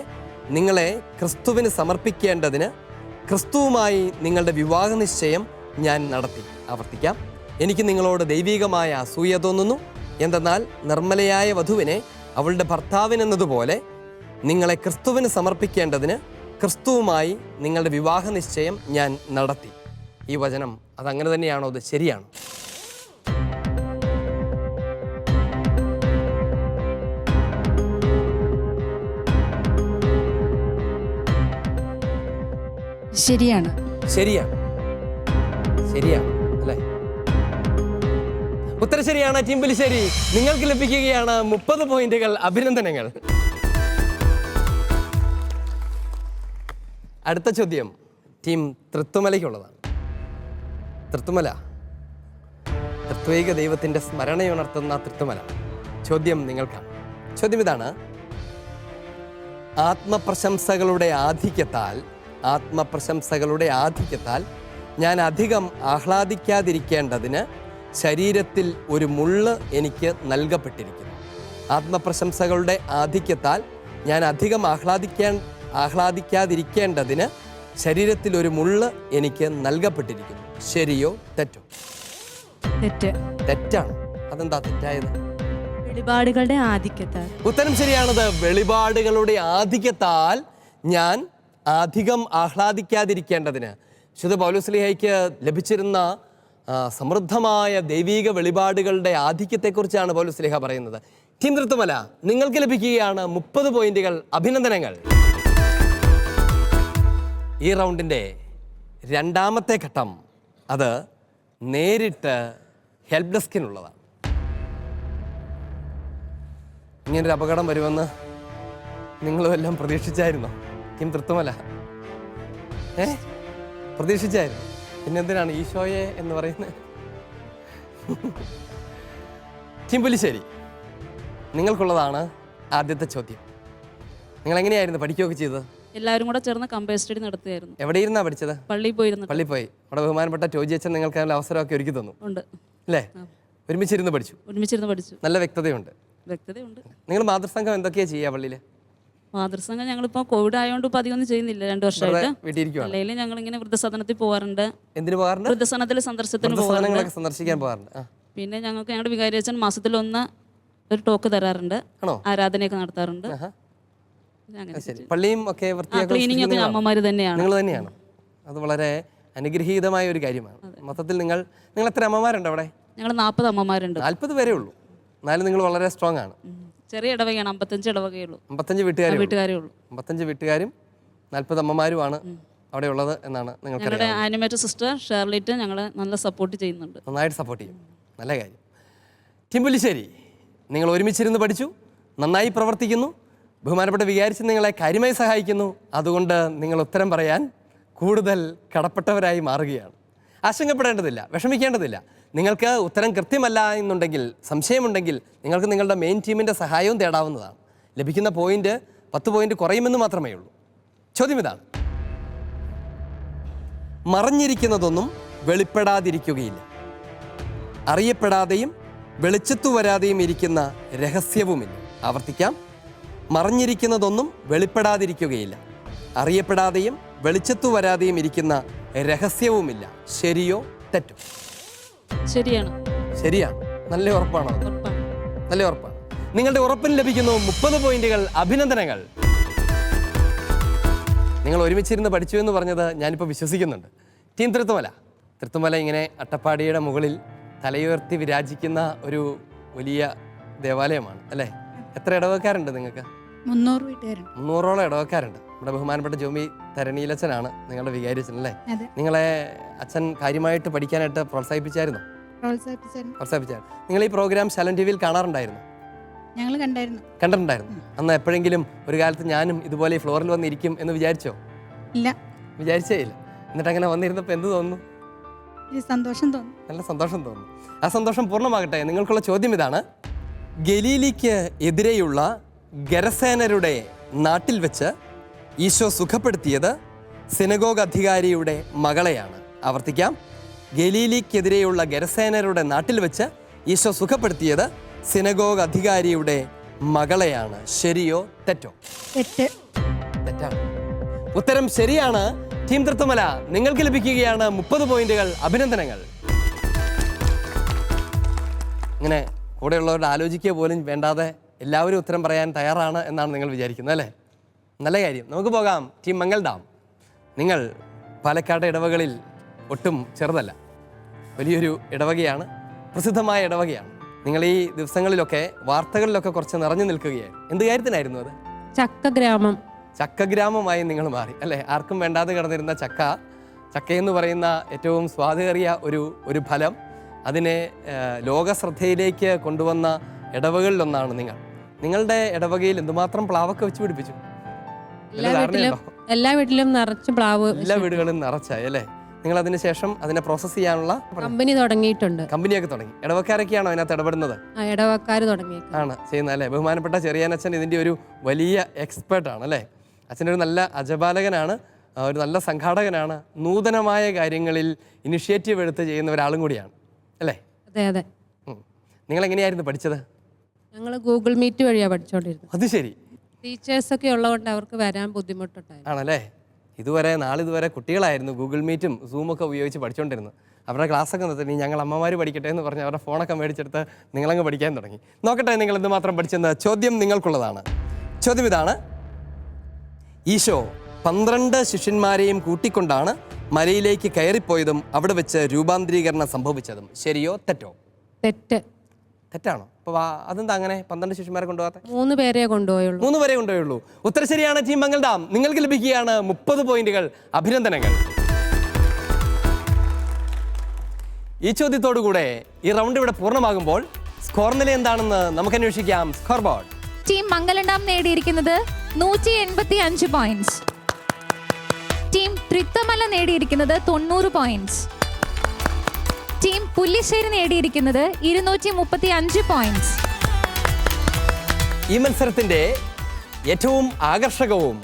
S7: നിങ്ങളെ ക്രിസ്തുവിന് സമർപ്പിക്കേണ്ടതിന് ക്രിസ്തുവുമായി നിങ്ങളുടെ വിവാഹ നിശ്ചയം ഞാൻ നടത്തി. ആവർത്തിക്കാം. എനിക്ക് നിങ്ങളോട് ദൈവികമായ അസൂയ തോന്നുന്നു. എന്തെന്നാൽ നിർമ്മലയായ വധുവിനെ അവളുടെ ഭർത്താവിനെന്നതുപോലെ നിങ്ങളെ ക്രിസ്തുവിന് സമർപ്പിക്കേണ്ടതിന് ക്രിസ്തുവുമായി നിങ്ങളുടെ വിവാഹ നിശ്ചയം ഞാൻ നടത്തി. ഈ വചനം അതങ്ങനെ തന്നെയാണോ? അത് ശരിയാണോ?
S4: ശരിയാണ്.
S7: ശരിയാണ്. ശരിയാണ് അല്ലേ? ഉത്തരം ശരിയാണ്. ടീം പുലിശ്ശേരി, നിങ്ങൾക്ക് ലഭിക്കുകയാണ് 30 പോയിന്റുകൾ. അഭിനന്ദനങ്ങൾ. അടുത്ത ചോദ്യം ടീം തൃത്തുമലയ്ക്കുള്ളതാണ്. തൃത്തുമല, തൃത്വൈക ദൈവത്തിൻ്റെ സ്മരണയുണർത്തുന്ന തൃത്തുമല. ചോദ്യം നിങ്ങൾക്കാണ്. ചോദ്യം ഇതാണ്: ആത്മപ്രശംസകളുടെ ആധിക്യത്താൽ ഞാൻ അധികം ആഹ്ലാദിക്കാതിരിക്കേണ്ടതിന് ശരീരത്തിൽ ഒരു മുള്ള് എനിക്ക് നൽകപ്പെട്ടിരിക്കുന്നു. ആത്മപ്രശംസകളുടെ ആധിക്യത്താൽ ഞാൻ അധികം ആഹ്ലാദിക്കാതിരിക്കേണ്ടതിന് ശരീരത്തിൽ ഒരു മുള്ള് എനിക്ക് നൽകപ്പെട്ടിരിക്കുന്നു. ശരിയോ തെറ്റോ? തെറ്റാണ്. അതെന്താ തെറ്റായത്?
S5: വെളിപാടുകളുടെ ആധിക്യത്താൽ.
S7: ഉത്തരം ശരിയാണത്. വെളിപാടുകളുടെ ആധിക്യത്താൽ ഞാൻ അധികം ആഹ്ലാദിക്കാതിരിക്കേണ്ടതിന്. വിശുദ്ധ പൗലോസ്ലീഹയ്ക്ക് ലഭിച്ചിരുന്ന സമൃദ്ധമായ ദൈവീക വെളിപാടുകളുടെ ആധിക്യത്തെക്കുറിച്ചാണ് പൗലോസ്ലീഹ പറയുന്നത്. ടീം തൃത്തുമല, നിങ്ങൾക്ക് ലഭിക്കുകയാണ് 30 പോയിന്റുകൾ. അഭിനന്ദനങ്ങൾ. ഈ റൗണ്ടിൻ്റെ രണ്ടാമത്തെ ഘട്ടം അത് നേരിട്ട് ഹെൽപ്പ് ഡെസ്കിനുള്ളതാണ്. ഇങ്ങനൊരു അപകടം വരുമെന്ന് നിങ്ങളും എല്ലാം പ്രതീക്ഷിച്ചായിരുന്നോ? ടീം തൃത്തുമല പ്രതീക്ഷിച്ചായിരുന്നു. പിന്നെന്തിനാണ് ഈശോയെ എന്ന് പറയുന്നത്? ടീം പുലിശ്ശേരി, നിങ്ങൾക്കുള്ളതാണ് ആദ്യത്തെ ചോദ്യം. നിങ്ങൾ എങ്ങനെയായിരുന്നു പഠിക്കുകയൊക്കെ ചെയ്തത്?
S10: എല്ലാവരും കൂടെ ചേർന്ന് കമ്പയർ സ്റ്റഡി നടത്തുകയായിരുന്നു.
S7: എവിടെയിരുന്നാ പഠിച്ചത്?
S10: പള്ളിയിൽ പോയിരുന്നു.
S7: പള്ളിയിൽ പോയി. അവിടെ ബഹുമാനപ്പെട്ട ടോജി അച്ഛൻ നിങ്ങൾക്ക് അതിനുള്ള അവസരമൊക്കെ ഒരുക്കി തന്നു.
S10: ഉണ്ട്
S7: അല്ലേ? ഒരുമിച്ചിരുന്ന് പഠിച്ചു.
S10: നല്ല
S7: വ്യക്തതയുണ്ട്. നിങ്ങൾ മാതൃസംഘം എന്തൊക്കെയാ ചെയ്യുക പള്ളിയിൽ?
S10: മാതൃസംഘം ഞങ്ങളിപ്പോൾ കോവിഡ് ആയതുകൊണ്ട് ഇപ്പോൾ അധികം ഒന്നും ചെയ്യുന്നില്ല. 2 വർഷമായിട്ട് അല്ലെങ്കിൽ ഞങ്ങൾ ഇങ്ങനെ വൃദ്ധസദനത്തിൽ പോകാറുണ്ട്.
S7: എന്തിനു പോകാറുണ്ട്?
S10: വൃദ്ധസദനത്തിൽ സന്ദർശനത്തിന്
S7: സന്ദർശിക്കാൻ പോകാറുണ്ട്.
S10: പിന്നെ ഞങ്ങൾക്ക് ഞങ്ങളുടെ വികാരിയച്ഛൻ മാസത്തിൽ 1 ഒരു ടോക്ക് തരാറുണ്ട്. ആരാധനയൊക്കെ നടത്താറുണ്ട്.
S7: പള്ളിയും ഒക്കെ
S10: ക്ലീനിങ് ഒക്കെ അമ്മമാർ തന്നെയാണ്.
S7: നിങ്ങൾ തന്നെയാണ്. അത് വളരെ അനുഗ്രഹീതമായ ഒരു കാര്യമാണ്. മൊത്തത്തിൽ നിങ്ങൾ എത്ര അമ്മമാരുണ്ട് അവിടെ?
S10: ഞങ്ങൾ 40 അമ്മമാരുണ്ട്.
S7: 40 പേരേ ഉള്ളൂ. എന്നാലും നിങ്ങൾ വളരെ സ്ട്രോങ് ആണ്.
S10: ചെറിയ ഇടവകയാണ്. 55 ഇടവകയുള്ളൂ.
S7: 55 വീട്ടുകാരേ ഉള്ളൂ. 55 വീട്ടുകാരും 40 അമ്മമാരുമാണ് അവിടെ ഉള്ളത് എന്നാണ്
S10: ഞങ്ങളുടെ ആനിമേറ്റർ സിസ്റ്റർ ഷെർലിറ്റ് ഞങ്ങളെ നല്ല സപ്പോർട്ട് ചെയ്യുന്നുണ്ട്.
S7: നന്നായിട്ട് സപ്പോർട്ട് ചെയ്യും. നല്ല കാര്യം. ടീം പുലിശ്ശേരി, നിങ്ങൾ ഒരുമിച്ചിരുന്ന് പഠിച്ചു, നന്നായി പ്രവർത്തിക്കുന്നു. ബഹുമാനപ്പെട്ട വികാരിച്ച് നിങ്ങളെ കാര്യമായി സഹായിക്കുന്നു. അതുകൊണ്ട് നിങ്ങൾ ഉത്തരം പറയാൻ കൂടുതൽ കടപ്പെട്ടവരായി മാറുകയാണ്. ആശങ്കപ്പെടേണ്ടതില്ല, വിഷമിക്കേണ്ടതില്ല. നിങ്ങൾക്ക് ഉത്തരം കൃത്യമല്ല എന്നുണ്ടെങ്കിൽ, സംശയമുണ്ടെങ്കിൽ നിങ്ങൾക്ക് നിങ്ങളുടെ മെയിൻ ടീമിൻ്റെ സഹായവും തേടാവുന്നതാണ്. ലഭിക്കുന്ന പോയിന്റ് 10 പോയിന്റ് കുറയുമെന്ന് മാത്രമേ ഉള്ളൂ. ചോദ്യം ഇതാണ്: മറഞ്ഞിരിക്കുന്നതൊന്നും വെളിപ്പെടാതിരിക്കുകയില്ല. അറിയപ്പെടാതെയും വെളിച്ചത്തു വരാതെയും ഇരിക്കുന്ന രഹസ്യവുമില്ല. ആവർത്തിക്കാം. മറഞ്ഞിരിക്കുന്നതൊന്നും വെളിപ്പെടാതിരിക്കുകയില്ല. അറിയപ്പെടാതെയും വെളിച്ചത്തു വരാതെയും ഇരിക്കുന്ന രഹസ്യവുമില്ല. ശരിയോ തെറ്റോ?
S10: ശരിയാണ്.
S7: നല്ല ഉറപ്പാണോ? നല്ല ഉറപ്പാണ്. നിങ്ങളുടെ ഉറപ്പിന് ലഭിക്കുന്നു 30 പോയിന്റുകൾ. അഭിനന്ദനങ്ങൾ. നിങ്ങൾ ഒരുമിച്ചിരുന്ന് പഠിച്ചു എന്ന് പറഞ്ഞത് ഞാനിപ്പോൾ വിശ്വസിക്കുന്നുണ്ട്. ടീം തൃത്തുമല ഇങ്ങനെ അട്ടപ്പാടിയുടെ മുകളിൽ തലയുയർത്തി വിരാജിക്കുന്ന ഒരു വലിയ ദേവാലയമാണ് അല്ലേ? എത്ര ഇടവക്കാരുണ്ട് നിങ്ങൾക്ക്?
S5: 300 വീട്ടുകാരുണ്ട്.
S7: 300ഓളം ഇടവക്കാരുണ്ട്. നമ്മുടെ ബഹുമാനപ്പെട്ട ജോമി തരണീലച്ചനാണ് നിങ്ങളുടെ വികാരിയച്ഛൻ അല്ലേ? നിങ്ങളെ അച്ഛൻ കാര്യമായിട്ട് പഠിക്കാനായിട്ട് പ്രോത്സാഹിപ്പിച്ചായിരുന്നു? നിങ്ങൾ ഈ പ്രോഗ്രാം ശലൻ ടി വിയിൽ കാണാറുണ്ടായിരുന്നു?
S5: ഞങ്ങൾ
S7: കണ്ടിട്ടുണ്ടായിരുന്നു. അന്ന് എപ്പോഴെങ്കിലും ഒരു കാലത്ത് ഞാനും ഇതുപോലെ ഈ ഫ്ലോറിൽ വന്നിരിക്കും എന്ന് വിചാരിച്ചോ?
S5: ഇല്ല,
S7: വിചാരിച്ചേ ഇല്ല. എന്നിട്ട് അങ്ങനെ വന്നിരുന്നപ്പോൾ എന്ത് തോന്നുന്നു?
S5: സന്തോഷം തോന്നുന്നു.
S7: നല്ല സന്തോഷം തോന്നുന്നു. ആ സന്തോഷം പൂർണ്ണമാകട്ടെ. നിങ്ങൾക്കുള്ള ചോദ്യം ഇതാണ്: ഗലീലിക്ക് എതിരെയുള്ള ഗരസേനരുടെ നാട്ടിൽ വെച്ച് ഈശോ സുഖപ്പെടുത്തിയത് സിനഗോഗ് അധികാരിയുടെ മകളെയാണ്. ആവർത്തിക്കാം. ഗലീലിക്കെതിരെയുള്ള ഗരസേനരുടെ നാട്ടിൽ വെച്ച് ഈശോ സുഖപ്പെടുത്തിയത് സിനഗോഗ് അധികാരിയുടെ മകളെയാണ്. ശരിയോ തെറ്റോ?
S6: തെറ്റ്.
S7: തെറ്റാണ്. ഉത്തരം ശരിയാണ്. ടീം തൃത്തമല, നിങ്ങൾക്ക് ലഭിക്കുകയാണ് 30 പോയിന്റുകൾ. അഭിനന്ദനങ്ങൾ. ഇങ്ങനെ കൂടെയുള്ളവരുടെ ആലോചിക്കുക പോലും വേണ്ടാതെ എല്ലാവരും ഉത്തരം പറയാൻ തയ്യാറാണ് എന്നാണ് നിങ്ങൾ വിചാരിക്കുന്നത് അല്ലേ? നല്ല കാര്യം. നമുക്ക് പോകാം. ടീം മംഗൾഡാം, നിങ്ങൾ പാലക്കാട് ഇടവകളിൽ ഒട്ടും ചെറുതല്ല, വലിയൊരു ഇടവകയാണ്, പ്രസിദ്ധമായ ഇടവകയാണ്. നിങ്ങൾ ഈ ദിവസങ്ങളിലൊക്കെ വാർത്തകളിലൊക്കെ കുറച്ച് നിറഞ്ഞു നിൽക്കുകയാണ്. എന്ത് കാര്യത്തിനായിരുന്നു അത്?
S8: ചക്കഗ്രാമം.
S7: ചക്കഗ്രാമമായി നിങ്ങൾ മാറി അല്ലേ? ആർക്കും വേണ്ടാതെ കിടന്നിരുന്ന ചക്കയെന്ന് പറയുന്ന ഏറ്റവും സ്വാദേറിയ ഒരു ഫലം, അതിനെ ലോക ശ്രദ്ധയിലേക്ക് കൊണ്ടുവന്ന ഇടവകളിലൊന്നാണ് നിങ്ങൾ. നിങ്ങളുടെ ഇടവകയിൽ എന്തുമാത്രം പ്ലാവൊക്കെ വെച്ച് പിടിപ്പിച്ചു?
S8: എല്ലാ വീട്ടിലും നിറച്ച് പ്ലാവ്.
S7: എല്ലാ വീടുകളും നിറച്ചായി അല്ലേ? നിങ്ങൾ അതിന് ശേഷം അതിനെ പ്രോസസ് ചെയ്യാനുള്ള
S8: കമ്പനി തുടങ്ങിയിട്ടുണ്ട്.
S7: കമ്പനിയൊക്കെ തുടങ്ങി. ഇടവക്കാരൊക്കെയാണോ അതിനകത്ത് ഇടപെടുന്നത്?
S8: ഇടവക്കാർ തുടങ്ങി
S7: ആണ് ചെയ്യുന്നത് അല്ലേ? ബഹുമാനപ്പെട്ട ചെറിയാനച്ഛൻ ഇതിൻ്റെ ഒരു വലിയ എക്സ്പേർട്ടാണ് അല്ലേ? അച്ഛനൊരു നല്ല അജപാലകനാണ്, ഒരു നല്ല സംഘാടകനാണ്, നൂതനമായ കാര്യങ്ങളിൽ ഇനിഷ്യേറ്റീവ് എടുത്ത് ചെയ്യുന്ന ഒരാളും കൂടിയാണ് അല്ലേ?
S8: അതെ അതെ.
S7: നിങ്ങൾ എങ്ങനെയായിരുന്നു പഠിച്ചത്?
S8: ഞങ്ങൾ ഗൂഗിൾ മീറ്റ് വഴിയാണ് പഠിച്ചുകൊണ്ടിരുന്നത്.
S7: അത് ശരി.
S8: ടീച്ചേഴ്സൊക്കെ ഉള്ളതുകൊണ്ട് അവർക്ക് വരാൻ ബുദ്ധിമുട്ടുണ്ടായിരുന്നു.
S7: ആണല്ലേ? നാളിതുവരെ കുട്ടികളായിരുന്നു ഗൂഗിൾ മീറ്റും സൂമൊക്കെ ഉപയോഗിച്ച് പഠിച്ചുകൊണ്ടിരുന്നത്. അവരുടെ ക്ലാസ്സൊക്കെ നിർത്തി ഞങ്ങൾ അമ്മമാർ പഠിക്കട്ടെ എന്ന് പറഞ്ഞ് അവരുടെ ഫോണൊക്കെ മേടിച്ചെടുത്ത് നിങ്ങളങ്ങ് പഠിക്കാൻ തുടങ്ങി. നോക്കട്ടെ നിങ്ങൾ എന്തുമാത്രം പഠിച്ചെന്ന്. ചോദ്യം നിങ്ങൾക്കുള്ളതാണ്. ചോദ്യം ഇതാണ്: ഈശോ 12 ശിഷ്യന്മാരെയും കൂട്ടിക്കൊണ്ടാണ് മലയിലേക്ക് കയറിപ്പോയതും അവിടെ വെച്ച് രൂപാന്തരീകരണം സംഭവിച്ചതും. ശരിയോ തെറ്റോ?
S8: തെറ്റ്.
S7: തെറ്റാണോ? അപ്പോൾ അതെന്താ അങ്ങനെ 12 ശിഷ്യന്മാരെ കൊണ്ടുപോകാത്ത?
S8: 3 പേരെ കൊണ്ടുപോയുള്ളൂ.
S7: 3 പേരെ കൊണ്ടുപോയുള്ളൂ. ഉത്തരം ശരിയാണ്. ടീം മംഗൾഡാം, നിങ്ങൾക്ക് ലഭിക്കുകയാണ് 30 പോയിന്റുകൾ. അഭിനന്ദനങ്ങൾ. ഈ ചോദ്യത്തോടുകൂടെ ഈ റൗണ്ട് ഇവിടെ പൂർണ്ണമാകുമ്പോൾ സ്കോർ നില എന്താണെന്ന് നമുക്ക് അന്വേഷിക്കാം. Score board.
S2: ടീം മംഗലണ്ടാം നേടിയിരിക്കുന്നത് 185 പോയിന്റ്സ്. ടീം തൃത്തമല നേടിയിരിക്കുന്നത് 90 പോയിന്റ്സ്. ടീം പുല്ലിശ്ശേരി നേടിയിരിക്കുന്നത് 235 പോയിന്റ്സ്.
S7: ഈ മത്സരത്തിന്റെ ഏറ്റവും ആകർഷകവും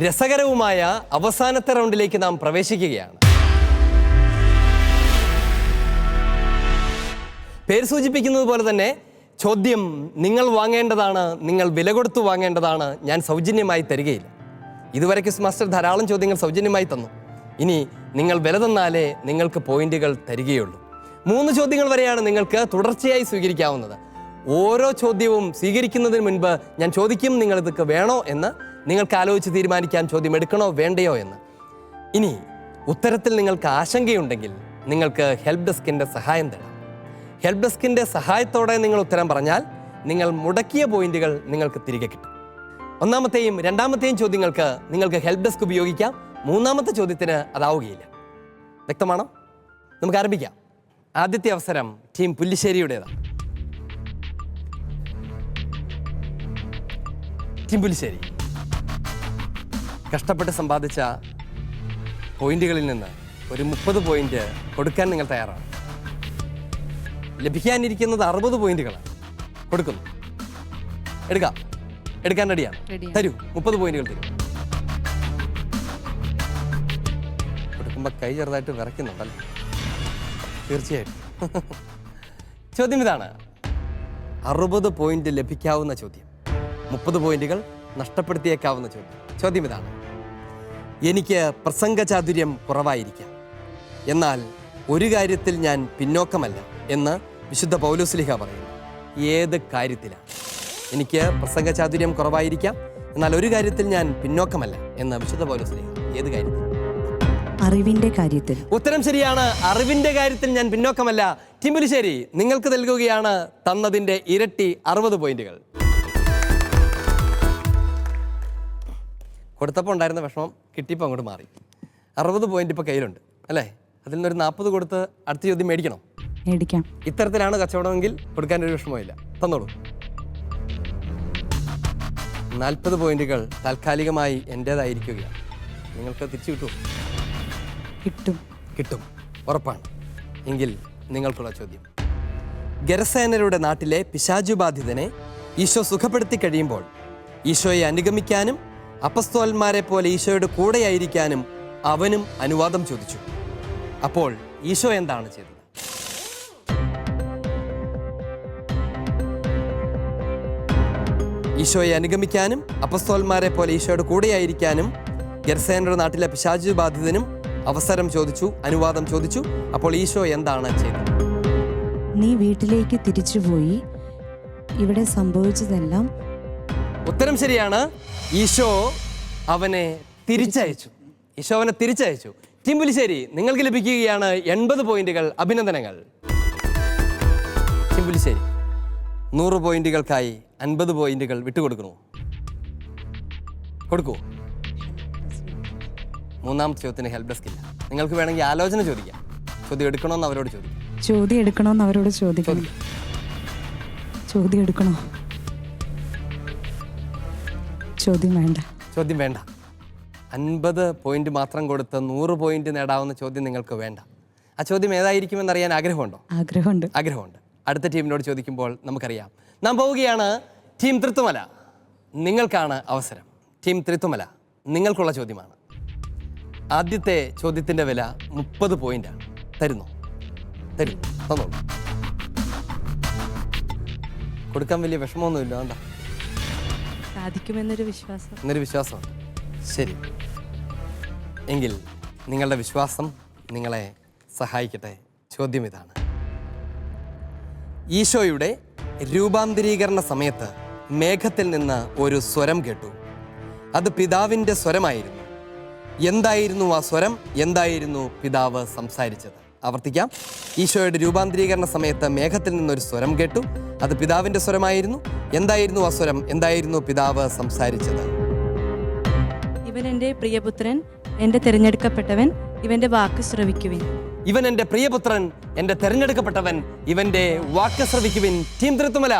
S7: രസകരവുമായ അവസാനത്തെ റൗണ്ടിലേക്ക് നാം പ്രവേശിക്കുകയാണ്. പേര് സൂചിപ്പിക്കുന്നത് പോലെ തന്നെ ചോദ്യം നിങ്ങൾ വാങ്ങേണ്ടതാണ്, നിങ്ങൾ വില കൊടുത്തു വാങ്ങേണ്ടതാണ്. ഞാൻ സൗജന്യമായി തരികയില്ല. ഇതുവരെ ക്വിസ് മാസ്റ്റർ ധാരാളം ചോദ്യങ്ങൾ സൗജന്യമായി തന്നു. ഇനി നിങ്ങൾ വില തന്നാലേ നിങ്ങൾക്ക് പോയിന്റുകൾ തരികയുള്ളൂ. 3 ചോദ്യങ്ങൾ വരെയാണ് നിങ്ങൾക്ക് തുടർച്ചയായി സ്വീകരിക്കാവുന്നത്. ഓരോ ചോദ്യവും സ്വീകരിക്കുന്നതിന് മുൻപ് ഞാൻ ചോദിക്കും, നിങ്ങൾ ഇതൊക്കെ വേണോ എന്ന്. നിങ്ങൾക്ക് ആലോചിച്ച് തീരുമാനിക്കാം ചോദ്യം എടുക്കണോ വേണ്ടയോ എന്ന്. ഇനി ഉത്തരത്തിൽ നിങ്ങൾക്ക് ആശങ്കയുണ്ടെങ്കിൽ നിങ്ങൾക്ക് ഹെൽപ്പ് ഡെസ്കിൻ്റെ സഹായം തേടാം. ഹെൽപ്പ് ഡെസ്കിൻ്റെ സഹായത്തോടെ നിങ്ങൾ ഉത്തരം പറഞ്ഞാൽ നിങ്ങൾ മുടക്കിയ പോയിന്റുകൾ നിങ്ങൾക്ക് തിരികെ കിട്ടും. ഒന്നാമത്തെയും രണ്ടാമത്തെയും ചോദ്യങ്ങൾക്ക് നിങ്ങൾക്ക് ഹെൽപ്പ് ഡെസ്ക് ഉപയോഗിക്കാം. മൂന്നാമത്തെ ചോദ്യത്തിന് അതാവുകയില്ല. വ്യക്തമാണോ? നമുക്ക് ആരംഭിക്കാം. ആദ്യത്തെ അവസരം ടീം പുല്ലിശ്ശേരിയുടേതാണ്. ടീം പുല്ലിശ്ശേരി കഷ്ടപ്പെട്ട് സമ്പാദിച്ച പോയിന്റുകളിൽ നിന്ന് ഒരു 30 പോയിന്റ് കൊടുക്കാൻ നിങ്ങൾ തയ്യാറാണ്. ലഭിക്കാനിരിക്കുന്നത് 60 പോയിന്റുകളാണ്. കൊടുക്കുന്നു. എടുക്കാൻ റെഡിയാണ്? തരൂ. 30 പോയിന്റുകൾ തരൂ. കൊടുക്കുമ്പോൾ കൈ ചെറുതായിട്ട് വിറയ്ക്കുന്നുണ്ടല്ലോ. തീർച്ചയായിട്ടും. ചോദ്യം ഇതാണ്. 60 പോയിന്റ് ലഭിക്കാവുന്ന ചോദ്യം, 30 പോയിന്റുകൾ നഷ്ടപ്പെടുത്തിയേക്കാവുന്ന ചോദ്യം. ചോദ്യം ഇതാണ്: എനിക്ക് പ്രസംഗചാതുര്യം കുറവായിരിക്കാം, എന്നാൽ ഒരു കാര്യത്തിൽ ഞാൻ പിന്നോക്കമല്ല എന്ന് വിശുദ്ധ പൗലോസ്ലീഹ പറയുന്നു. ഏത് കാര്യത്തിലാണ്? എനിക്ക് പ്രസംഗചാതുര്യം കുറവായിരിക്കാം, എന്നാൽ ഒരു കാര്യത്തിൽ ഞാൻ പിന്നോക്കമല്ല എന്ന് വിശുദ്ധ പൗലോസ്ലീഹ. ഏത് കാര്യത്തിൽ?
S9: അറിവിന്റെ കാര്യത്തിൽ.
S7: ഉത്തരം ശരിയാണ്. അറിവിന്റെ കാര്യത്തിൽ ഞാൻ പിന്നോക്കമല്ല. ടീം പുല്ലിശ്ശേരി, നിങ്ങൾക്ക് നൽകുകയാണ് തന്നതിന്റെ ഇരട്ടി 60 പോയിന്റുകൾ. കൊടുത്തപ്പോൾ ഉണ്ടായിരുന്ന വിഷമം കിട്ടിയപ്പോൾ അങ്ങോട്ട് മാറി. 60 പോയിന്റ് ഇപ്പോൾ കയ്യിലുണ്ട് അല്ലേ? അതിൽ നിന്നൊരു 40 കൊടുത്ത് അടുത്ത ചോദ്യം മേടിക്കണം.
S9: മേടിക്കാം.
S7: ഇത്തരത്തിലാണ് കച്ചവടമെങ്കിൽ കൊടുക്കാനൊരു വിഷമമില്ല. തന്നോളൂ. 40 പോയിന്റുകൾ താൽക്കാലികമായി എൻ്റേതായിരിക്കുകയാണ്. നിങ്ങൾക്ക് തിരിച്ചു കിട്ടുമോ? കിട്ടും, ഉറപ്പാണ്. എങ്കിൽ നിങ്ങൾക്കുള്ള ചോദ്യം: ഗരസേനരുടെ നാട്ടിലെ പിശാചുബാധിതനെ ഈശോ സുഖപ്പെടുത്തി കഴിയുമ്പോൾ ഈശോയെ അനുഗമിക്കാനും അപ്പസ്തോലന്മാരെ പോലെ ഈശോയുടെ കൂടെയായിരിക്കാനും അവനും അനുവാദം ചോദിച്ചു. അപ്പോൾ ഈശോ എന്താണ് ചെയ്തത്? ഈശോയെ അനുഗമിക്കാനും അപ്പസ്തോലന്മാരെ പോലെ ഈശോയുടെ കൂടെയായിരിക്കാനും ഗെർസേനയുടെ നാട്ടിലെ പിശാചു ബാധിതനും അവസരം ചോദിച്ചു, അനുവാദം ചോദിച്ചു. അപ്പോൾ ഈശോ എന്താണ് ചെയ്തത്?
S9: നീ വീട്ടിലേക്ക് തിരിച്ചുപോയി ഇവിടെ സംഭവിച്ചതെല്ലാം.
S7: ഉത്തരം ശരിയാണ്. ഈശോ അവനെ തിരിച്ചയച്ചു. ഈശോ അവനെ തിരിച്ചയച്ചു. ടീം പുലിശ്ശേരി, നിങ്ങൾക്ക് ലഭിക്കുകയാണ് 80 പോയിന്റുകൾ. അഭിനന്ദനങ്ങൾ. ടീം പുലിശ്ശേരി 100 പോയിന്റുകൾക്കായി 50 പോയിന്റുകൾ വിട്ടുകൊടുക്കണോ? കൊടുക്കൂ. മൂന്നാമത്തെ ചോദ്യത്തിന് ഹെൽപ്പ് ഡെസ്ക് ഇല്ല. നിങ്ങൾക്ക് വേണമെങ്കിൽ ആലോചന ചോദിക്കാം. ചോദ്യം എടുക്കണമെന്ന് അവരോട് ചോദിക്കാം.
S9: ചോദ്യം എടുക്കണോന്ന് അവരോട് ചോദിക്കണം. ചോദ്യം എടുക്കണോ? ചോദ്യം വേണ്ട.
S7: ചോദ്യം വേണ്ട. 50 പോയിന്റ് മാത്രം കൊടുത്ത് 100 പോയിന്റ് നേടാവുന്ന ചോദ്യം നിങ്ങൾക്ക് വേണ്ട. ആ ചോദ്യം ഏതായിരിക്കുമെന്ന് അറിയാൻ ആഗ്രഹമുണ്ടോ?
S9: ആഗ്രഹമുണ്ട്.
S7: ആഗ്രഹമുണ്ട്. അടുത്ത ടീമിനോട് ചോദിക്കുമ്പോൾ നമുക്കറിയാം. നാം പോവുകയാണ് ടീം തൃത്തുമല. നിങ്ങൾക്കാണ് അവസരം. ടീം തൃത്തുമല, നിങ്ങൾക്കുള്ള ചോദ്യമാണ്. ആദ്യത്തെ ചോദ്യത്തിൻ്റെ വില 30 പോയിന്റാണ്. തരുന്നു? തരും. തന്നോളൂ. കൊടുക്കാൻ വലിയ വിഷമമൊന്നുമില്ല. എന്താ?
S5: സാധിക്കുമെന്നൊരു വിശ്വാസം.
S7: എന്നൊരു വിശ്വാസമാണ്. ശരി, എങ്കിൽ നിങ്ങളുടെ വിശ്വാസം നിങ്ങളെ സഹായിക്കട്ടെ. ചോദ്യം ഇതാണ്. ഈശോയുടെ രൂപാന്തരീകരണ സമയത്ത് മേഘത്തിൽ നിന്ന് ഒരു സ്വരം കേട്ടു. അത് പിതാവിൻ്റെ സ്വരമായിരുന്നു. എന്തായിരുന്നു ആ സ്വരം? എന്തായിരുന്നു പിതാവ് സംസാരിച്ചത്? ആവർത്തിക്കാം. ഈശോയുടെ രൂപാന്തരീകരണ സമയത്ത് മേഘത്തിൽ നിന്നൊരു സ്വരം കേട്ടു. അത് പിതാവിൻ്റെ സ്വരമായിരുന്നു. എന്തായിരുന്നു ആ സ്വരം? എന്തായിരുന്നു പിതാവ് സംസാരിച്ചത്?
S5: ഇവൻ എൻ്റെ പ്രിയപുത്രൻ, എൻ്റെ തിരഞ്ഞെടുക്കപ്പെട്ടവൻ, ഇവൻ്റെ വാക്ക് ശ്രവിക്കുവിൻ.
S7: ഇവൻ എൻ്റെ പ്രിയപുത്രൻ, എൻ്റെ തെരഞ്ഞെടുക്കപ്പെട്ടവൻ, ഇവൻ്റെ വാക്ക് ശ്രവിക്കുവിൻ. ടീം തൃത്തുമല,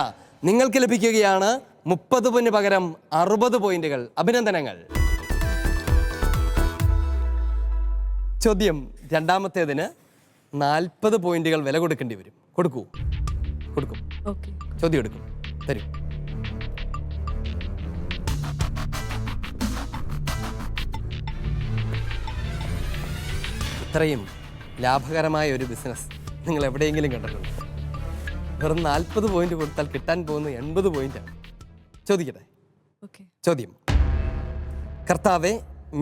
S7: നിങ്ങൾക്ക് ലഭിക്കുകയാണ് 30 പകരം 60 പോയിന്റുകൾ. അഭിനന്ദനങ്ങൾ. ചോദ്യം രണ്ടാമത്തേതിന് 40 പോയിന്റുകൾ വില കൊടുക്കേണ്ടി വരും. കൊടുക്കൂ? കൊടുക്കും.
S5: ഓക്കെ.
S7: ചോദ്യം എടുക്കും. തരും. ഇത്രയും ലാഭകരമായ ഒരു ബിസിനസ് നിങ്ങൾ എവിടെയെങ്കിലും കണ്ടിട്ടുണ്ടോ? വെറും 40 പോയിന്റ് കൊടുത്താൽ കിട്ടാൻ പോകുന്ന 80 പോയിന്റാണ്. ചോദിക്കട്ടെ?
S5: ഓക്കെ.
S7: ചോദ്യം. കർത്താവെ,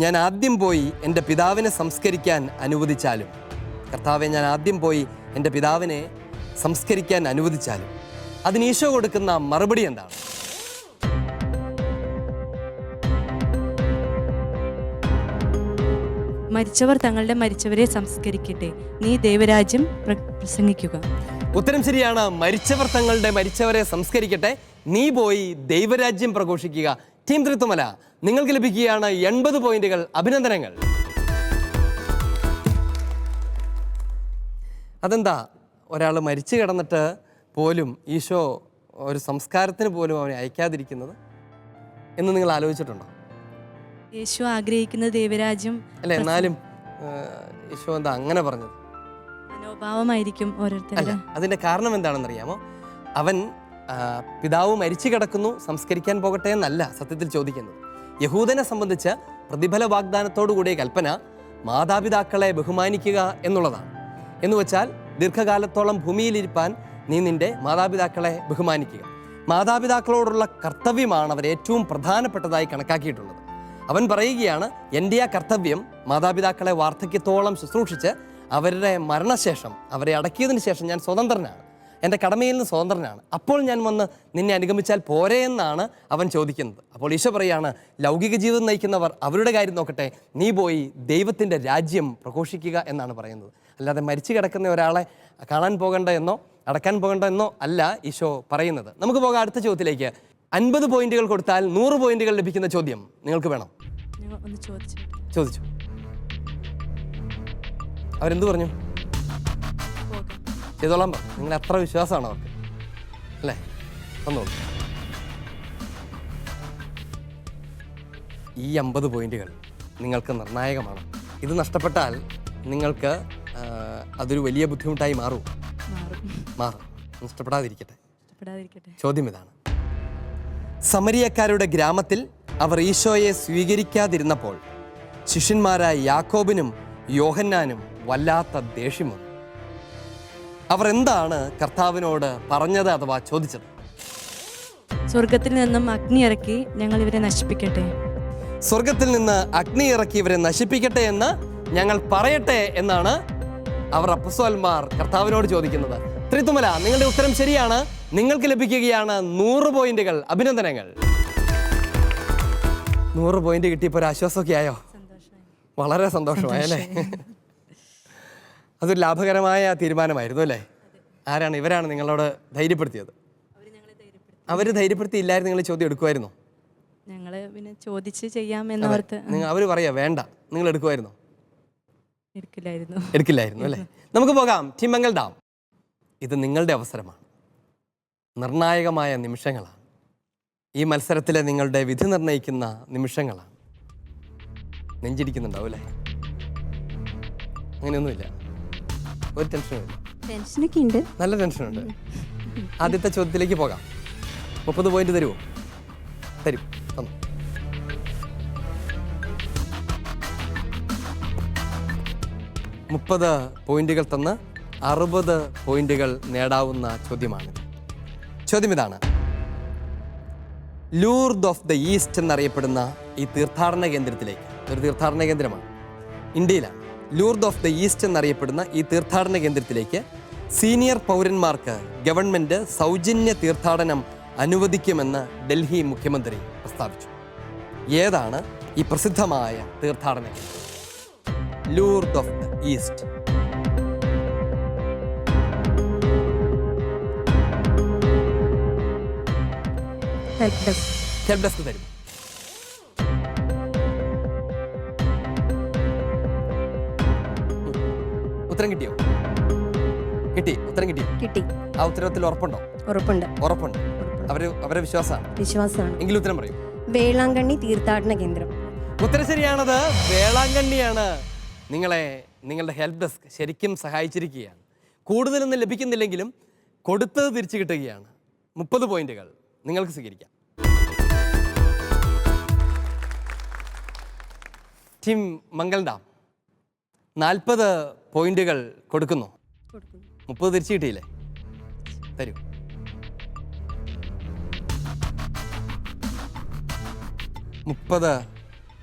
S7: ഞാൻ ആദ്യം പോയി എൻ്റെ പിതാവിനെ സംസ്കരിക്കാൻ അനുവദിച്ചാലും, കർത്താവെ, ഞാൻ ആദ്യം പോയി എൻ്റെ പിതാവിനെ സംസ്കരിക്കാൻ അനുവദിച്ചാലും അതിന് ഈശോ കൊടുക്കുന്ന മറുപടി എന്താണ്?
S5: മരിച്ചവർ തങ്ങളുടെ മരിച്ചവരെ സംസ്കരിക്കട്ടെ, നീ ദൈവരാജ്യം പ്രസംഗിക്കുക.
S7: ഉത്തരം ശരിയാണ്. മരിച്ചവർ തങ്ങളുടെ മരിച്ചവരെ സംസ്കരിക്കട്ടെ, നീ പോയി ദൈവരാജ്യം പ്രഘോഷിക്കുക. ടീം തൃത്തുമല, നിങ്ങൾക്ക് ലഭിക്കുകയാണ് 80 പോയിന്റുകൾ. അഭിനന്ദനങ്ങൾ. അതെന്താ ഒരാൾ മരിച്ചു കിടന്നിട്ട് പോലും ഈശോ ഒരു സംസ്കാരത്തിന് പോലും അവനെ അയക്കാതിരിക്കുന്നത് എന്ന് നിങ്ങൾ ആലോചിച്ചിട്ടുണ്ടോ?
S5: യേശു ആഗ്രഹിക്കുന്ന ദൈവരാജ്യം
S7: അല്ല, എന്നാലും ഈശോ എന്താ അങ്ങനെ പറഞ്ഞത്?
S5: മനോഭാവമായിരിക്കും ഓരോരുത്തരുടെ.
S7: അതിന്റെ കാരണം എന്താണെന്നറിയാമോ? അവൻ പിതാവ് മരിച്ചു കിടക്കുന്നു, സംസ്കരിക്കാൻ പോകട്ടെ എന്നല്ല സത്യത്തിൽ ചോദിക്കുന്നത്. യഹൂദനെ സംബന്ധിച്ച് പ്രതിഫല വാഗ്ദാനത്തോടു കൂടിയ കൽപ്പന മാതാപിതാക്കളെ ബഹുമാനിക്കുക എന്നുള്ളതാണ്. എന്ന് വെച്ചാൽ ദീർഘകാലത്തോളം ഭൂമിയിലിരിപ്പാൻ നീ നിന്റെ മാതാപിതാക്കളെ ബഹുമാനിക്കുക. മാതാപിതാക്കളോടുള്ള കർത്തവ്യമാണ് അവർ ഏറ്റവും പ്രധാനപ്പെട്ടതായി കണക്കാക്കിയിട്ടുള്ളത്. അവൻ പറയുകയാണ്, എൻ്റെ ആ കർത്തവ്യം മാതാപിതാക്കളെ വാർദ്ധക്യത്തോളം ശുശ്രൂഷിച്ച് അവരുടെ മരണശേഷം അവരെ അടക്കിയതിന് ശേഷം ഞാൻ സ്വതന്ത്രനാണ്, എൻ്റെ കടമയിൽ നിന്ന് സ്വതന്ത്രനാണ്. അപ്പോൾ ഞാൻ വന്ന് നിന്നെ അനുഗമിച്ചാൽ പോരെ എന്നാണ് അവൻ ചോദിക്കുന്നത്. അപ്പോൾ ഈശോ പറയാണ്, ലൗകിക ജീവിതം നയിക്കുന്നവർ അവരുടെ കാര്യം നോക്കട്ടെ, നീ പോയി ദൈവത്തിൻ്റെ രാജ്യം പ്രഘോഷിക്കുക എന്നാണ് പറയുന്നത്. അല്ലാതെ മരിച്ചു കിടക്കുന്ന ഒരാളെ കാണാൻ പോകണ്ട എന്നോ അടക്കാൻ പോകണ്ട എന്നോ അല്ല ഈശോ പറയുന്നത്. നമുക്ക് പോകാം അടുത്ത ചോദ്യത്തിലേക്ക്. 50 പോയിന്റുകൾ കൊടുത്താൽ 100 പോയിന്റുകൾ ലഭിക്കുന്ന ചോദ്യം നിങ്ങൾക്ക് വേണം. ചോദിച്ചു. അവരെന്ത് പറഞ്ഞു? ചെയ്തോളാൻ പറഞ്ഞു. നിങ്ങൾ അത്ര വിശ്വാസമാണ് അവർക്ക് അല്ലേ? വന്നോളൂ. ഈ 50 പോയിന്റുകൾ നിങ്ങൾക്ക് നിർണായകമാണ്. ഇത് നഷ്ടപ്പെട്ടാൽ നിങ്ങൾക്ക് അതൊരു വലിയ ബുദ്ധിമുട്ടായി മാറും. നഷ്ടപ്പെടാതിരിക്കട്ടെ. ചോദ്യം ഇതാണ്. സമരിയക്കാരുടെ ഗ്രാമത്തിൽ അവർ ഈശോയെ സ്വീകരിക്കാതിരുന്നപ്പോൾ ശിഷ്യന്മാരായ യാക്കോബിനും യോഹന്നാനും വല്ലാത്ത ദേഷ്യം വന്നു. അവർ എന്താണ് കർത്താവിനോട് പറഞ്ഞത് അഥവാ ചോദിച്ചത്?
S5: സ്വർഗത്തിൽ നിന്നും അഗ്നി ഇറക്കി ഞങ്ങൾ ഇവരെ നശിപ്പിക്കട്ടെ.
S7: സ്വർഗത്തിൽ നിന്ന് അഗ്നി ഇറക്കി ഇവരെ നശിപ്പിക്കട്ടെ എന്ന് ഞങ്ങൾ പറയട്ടെ എന്നാണ് അവർ അപ്പസ്തോലന്മാർ കർത്താവിനോട് ചോദിക്കുന്നത്. ത്രിത്തുമല, നിങ്ങളുടെ ഉത്തരം ശരിയാണ്. നിങ്ങൾക്ക് ലഭിക്കുകയാണ് 100 പോയിന്റുകൾ. അഭിനന്ദനങ്ങൾ. 100 പോയിന്റ് കിട്ടിയപ്പോൾ ഒരു ആശ്വാസമൊക്കെ ആയോ? വളരെ സന്തോഷമായി അല്ലേ? അതൊരു ലാഭകരമായ തീരുമാനമായിരുന്നു അല്ലേ? ആരാണ്? ഇവരാണ് നിങ്ങളോട് ധൈര്യപ്പെടുത്തിയത്? അവർ ധൈര്യപ്പെടുത്തിയില്ലായിരുന്നു നിങ്ങൾ ചോദ്യം എടുക്കുമായിരുന്നോ?
S5: ഞങ്ങൾ പിന്നെ ചോദിച്ച് ചെയ്യാമെന്നോർത്ത്.
S7: അവർ പറയാ വേണ്ട, നിങ്ങൾ എടുക്കുമായിരുന്നോ?
S5: എടുക്കില്ലായിരുന്നു
S7: അല്ലേ? നമുക്ക് പോകാം. ടീം മംഗൾ ഡാം, ഇത് നിങ്ങളുടെ അവസരമാണ്. നിർണായകമായ നിമിഷങ്ങളാണ്. ഈ മത്സരത്തിലെ നിങ്ങളുടെ വിധി നിർണ്ണയിക്കുന്ന നിമിഷങ്ങളാണ്. നെഞ്ചിടിക്കുന്നുണ്ടാവും അല്ലേ? അങ്ങനെയൊന്നുമില്ല, ഒരു ടെൻഷനുമില്ല.
S6: ടെൻഷനൊക്കെ ഉണ്ട്,
S7: നല്ല ടെൻഷനുണ്ട്. ആദ്യത്തെ ചോദ്യത്തിലേക്ക് പോകാം. 30 പോയിന്റ് തരുമോ? തരും. തന്നു. മുപ്പത് പോയിന്റുകൾ തന്ന് 60 പോയിന്റുകൾ നേടാവുന്ന ചോദ്യമാണ്. ചോദ്യം ഇതാണ്. ലൂർദ് ഓഫ് ദ ഈസ്റ്റ് എന്നറിയപ്പെടുന്ന ഈ തീർത്ഥാടന കേന്ദ്രത്തിലേക്ക്, ഒരു തീർത്ഥാടന കേന്ദ്രമാണ്, ഇന്ത്യയിലാണ്. ലൂർദ് ഓഫ് ദ ഈസ്റ്റ് എന്നറിയപ്പെടുന്ന ഈ തീർത്ഥാടന കേന്ദ്രത്തിലേക്ക് സീനിയർ പൗരന്മാർക്ക് ഗവൺമെന്റ് സൗജന്യ തീർത്ഥാടനം അനുവദിക്കുമെന്ന് ഡൽഹി മുഖ്യമന്ത്രി പ്രസ്താവിച്ചു. ഏതാണ് ഈ പ്രസിദ്ധമായ തീർത്ഥാടന കേന്ദ്രം? Lourdes of the east. Help desk തരും. ഉത്തരം കിട്ടിയോ? കിട്ടി. ഉത്തരം കിട്ടി. ആ ഉത്തരത്തിൽ ഉറപ്പുണ്ടോ? ഉറപ്പുണ്ട്. അവരെ വിശ്വാസമാണ്. എങ്കിലും ഉത്തരം പറയൂ.
S6: വേളാങ്കണ്ണി തീർത്ഥാടന കേന്ദ്രം.
S7: ഉത്തരം ശരിയാണത്. വേളാങ്കണ്ണിയാണ്. നിങ്ങളുടെ ഹെൽപ് ഡെസ്ക് ശരിക്കും സഹായിച്ചിരിക്കുകയാണ്. കൂടുതലൊന്നും ലഭിക്കുന്നില്ലെങ്കിലും കൊടുത്തത് തിരിച്ചു കിട്ടുകയാണ്. 30 പോയിന്റുകൾ നിങ്ങൾക്ക് സ്വീകരിക്കാം. ടീം മംഗൾ ഡാം 40 പോയിന്റുകൾ കൊടുക്കുന്നു. 30 തിരിച്ചു കിട്ടിയില്ലേ? തരൂ. മുപ്പത്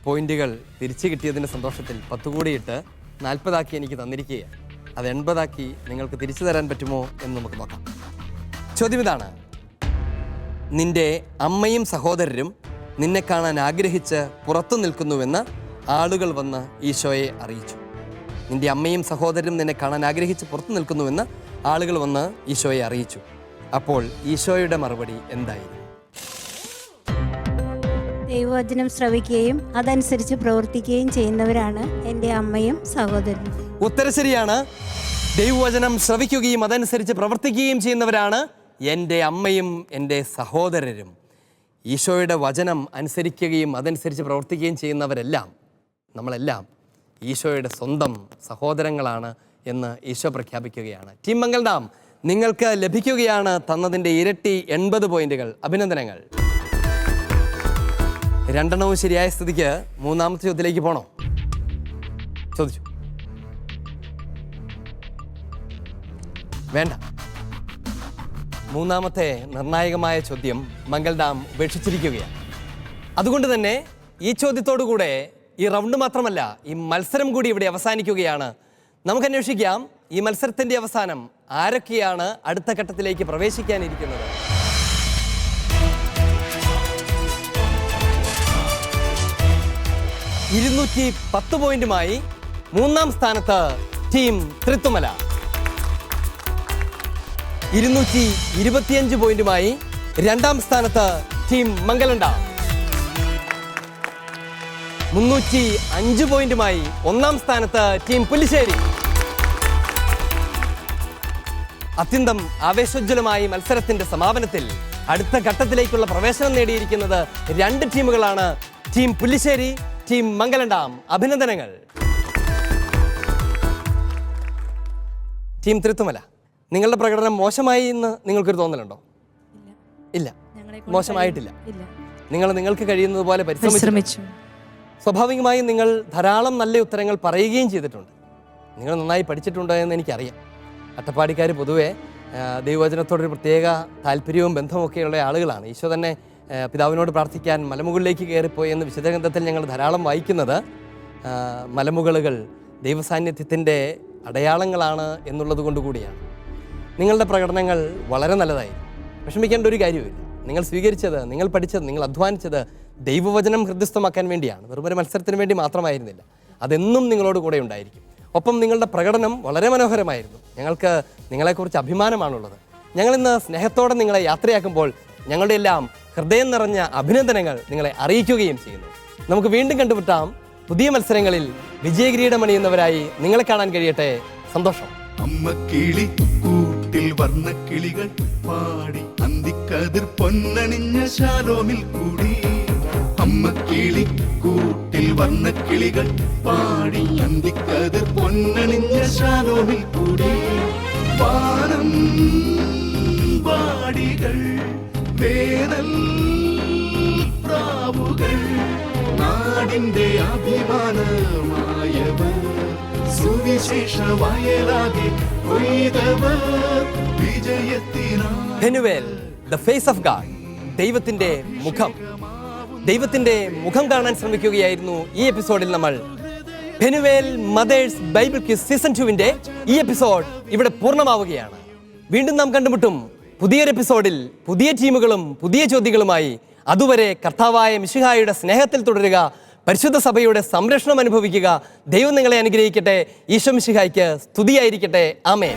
S7: പോയിന്റുകൾ തിരിച്ചു കിട്ടിയതിൻ്റെ സന്തോഷത്തിൽ 10 കൂടിയിട്ട് 40 എനിക്ക് തന്നിരിക്കുകയാണ്. അത് 80 നിങ്ങൾക്ക് തിരിച്ചു തരാൻ പറ്റുമോ എന്ന് നമുക്ക് നോക്കാം. ചോദ്യം ഇതാണ്. നിന്റെ അമ്മയും സഹോദരരും നിന്നെ കാണാൻ ആഗ്രഹിച്ച് പുറത്തു നിൽക്കുന്നുവെന്ന് ആളുകൾ വന്ന് ഈശോയെ അറിയിച്ചു. നിന്റെ അമ്മയും സഹോദരരും നിന്നെ കാണാൻ ആഗ്രഹിച്ച് പുറത്തു നിൽക്കുന്നുവെന്ന് ആളുകൾ വന്ന് ഈശോയെ അറിയിച്ചു. അപ്പോൾ ഈശോയുടെ മറുപടി എന്തായിരുന്നു?
S6: ദൈവവചനം ശ്രവിക്കുകയും അതനുസരിച്ച് പ്രവർത്തിക്കുകയും ചെയ്യുന്നവരാണ് എൻ്റെ അമ്മയും സഹോദരനും.
S7: ഉത്തരം ശരിയാണ്. ദൈവവചനം ശ്രവിക്കുകയും അതനുസരിച്ച് പ്രവർത്തിക്കുകയും ചെയ്യുന്നവരാണ് എൻ്റെ അമ്മയും എൻ്റെ സഹോദരരും. ഈശോയുടെ വചനം അനുസരിക്കുകയും അതനുസരിച്ച് പ്രവർത്തിക്കുകയും ചെയ്യുന്നവരെല്ലാം, നമ്മളെല്ലാം ഈശോയുടെ സ്വന്തം സഹോദരങ്ങളാണ് എന്ന് ഈശോ പ്രഖ്യാപിക്കുകയാണ്. ടീം മംഗൾ ഡാം, നിങ്ങൾക്ക് ലഭിക്കുകയാണ് തന്നതിൻ്റെ ഇരട്ടി 80 പോയിന്റുകൾ. അഭിനന്ദനങ്ങൾ. 2 ശരിയായ സ്ഥിതിക്ക് 3ാമത്തെ ചോദ്യത്തിലേക്ക് പോണോ? ചോദിച്ചു. വേണ്ട. 3ാമത്തെ നിർണായകമായ ചോദ്യം മംഗൾ ഡാം ഉപേക്ഷിച്ചിരിക്കുകയാണ്. അതുകൊണ്ട് തന്നെ ഈ ചോദ്യത്തോടുകൂടെ ഈ റൗണ്ട് മാത്രമല്ല, ഈ മത്സരം കൂടി ഇവിടെ അവസാനിക്കുകയാണ്. നമുക്ക് അന്വേഷിക്കാം ഈ മത്സരത്തിന്റെ അവസാനം ആരൊക്കെയാണ് അടുത്ത ഘട്ടത്തിലേക്ക് പ്രവേശിക്കാനിരിക്കുന്നത്. 210 പോയിന്റുമായി 3ാം സ്ഥാനത്ത് ടീം ത്രിത്തുമല. 225 പോയിന്റുമായി 2ാം സ്ഥാനത്ത് ടീം മംഗലം ഡാം. 305 പോയിന്റുമായി 1ാം സ്ഥാനത്ത് ടീം പുല്ലിശ്ശേരി. അത്യന്തം ആവേശോജ്വലമായി മത്സരത്തിന്റെ സമാപനത്തിൽ അടുത്ത ഘട്ടത്തിലേക്കുള്ള പ്രവേശനം നേടിയിരിക്കുന്നത് 2 ടീമുകളാണ്. Team Pullissery, team Mangalam dam. അഭിനന്ദനങ്ങൾ. ടീം ത്രിത്തുമല, നിങ്ങളുടെ പ്രകടനം മോശമായി എന്ന് നിങ്ങൾക്കൊരു തോന്നലുണ്ടോ? ഇല്ല, മോശമായിട്ടില്ല. നിങ്ങൾക്ക് കഴിയുന്നത് പോലെ പരിശ്രമിച്ചു. സ്വാഭാവികമായും നിങ്ങൾ ധാരാളം നല്ല ഉത്തരങ്ങൾ പറയുകയും ചെയ്തിട്ടുണ്ട്. നിങ്ങൾ നന്നായി പഠിച്ചിട്ടുണ്ട് എന്ന് എനിക്കറിയാം. അട്ടപ്പാടിക്കാർ പൊതുവെ ദൈവവചനത്തോടൊരു പ്രത്യേക താല്പര്യവും ബന്ധമൊക്കെയുള്ള ആളുകളാണ്. ഈശോ തന്നെ പിതാവിനോട് പ്രാർത്ഥിക്കാൻ മലമുകളിലേക്ക് കയറിപ്പോയി എന്ന് വിശുദ്ധ ഗ്രന്ഥത്തിൽ ഞങ്ങൾ ധാരാളം വായിക്കുന്നത് മലമുകളുകൾ ദൈവസാന്നിധ്യത്തിൻ്റെ അടയാളങ്ങളാണ് എന്നുള്ളത് കൊണ്ട് കൂടിയാണ്. നിങ്ങളുടെ പ്രകടനങ്ങൾ വളരെ നല്ലതായിരുന്നു. വിഷമിക്കേണ്ട ഒരു കാര്യമില്ല. നിങ്ങൾ സ്വീകരിച്ചത്, നിങ്ങൾ പഠിച്ചത്, നിങ്ങൾ അധ്വാനിച്ചത് ദൈവവചനം ഹൃദയസ്ഥമാക്കാൻ വേണ്ടിയാണ്. വെറുമൊരു മത്സരത്തിന് വേണ്ടി മാത്രമായിരുന്നില്ല. അതെന്നും നിങ്ങളോട് കൂടെ ഉണ്ടായിരിക്കും. ഒപ്പം നിങ്ങളുടെ പ്രകടനം വളരെ മനോഹരമായിരുന്നു. ഞങ്ങൾക്ക് നിങ്ങളെക്കുറിച്ച് അഭിമാനമാണുള്ളത്. ഞങ്ങളിന്ന് സ്നേഹത്തോടെ നിങ്ങളെ യാത്രയാക്കുമ്പോൾ ഞങ്ങളുടെ എല്ലാം ഹൃദയം നിറഞ്ഞ അഭിനന്ദനങ്ങൾ നിങ്ങളെ അറിയിക്കുകയും ചെയ്യുന്നു. നമുക്ക് വീണ്ടും കണ്ടുമുട്ടാം. പുതിയ മത്സരങ്ങളിൽ വിജയകിരീടമണിയുന്നവരായി നിങ്ങളെ കാണാൻ കഴിയട്ടെ. സന്തോഷം.
S1: അമ്മ കിളി കൂട്ടിൽ വർണ്ണക്കിളികൾ പാടി അന്തിക്കതിർ പൊന്നണിഞ്ഞ ശാലോമിൽ കൂടി. അമ്മ കിളി കൂട്ടിൽ വർണ്ണക്കിളികൾ പാടി അന്തിക്കതിർ പൊന്നണിഞ്ഞ ശാലോമിൽ കൂടി. വാനം വാടികൾ വേനൽ പ്രാവുകൾ നാടിന്റെ അഭിമാനമായവർ സുവിശേഷ വയലാകെ കൊയ്തവർ വിജയത്തിനായി.
S7: Penuel, the face of God, ദൈവത്തിന്റെ മുഖം. ദൈവത്തിന്റെ മുഖം കാണാൻ ശ്രമിക്കുകയായിരുന്നു ഈ എപ്പിസോഡിൽ നമ്മൾ. Penuel mothers Bible quiz season 2-ന്റെ ഈ എപ്പിസോഡ് ഇവിടെ പൂർണ്ണമാവുകയാണ്. വീണ്ടും നാം കണ്ടുമുട്ടും പുതിയൊരു എപ്പിസോഡിൽ പുതിയ ടീമുകളും പുതിയ ചോദ്യങ്ങളുമായി. അതുവരെ കർത്താവായ മിശിഹായുടെ സ്നേഹത്തിൽ തുടരുക, പരിശുദ്ധ സഭയുടെ സംരക്ഷണം അനുഭവിക്കുക. ദൈവം നിങ്ങളെ അനുഗ്രഹിക്കട്ടെ. ഈശോ മിശിഹായ്ക്ക് സ്തുതിയായിരിക്കട്ടെ. ആമേൻ.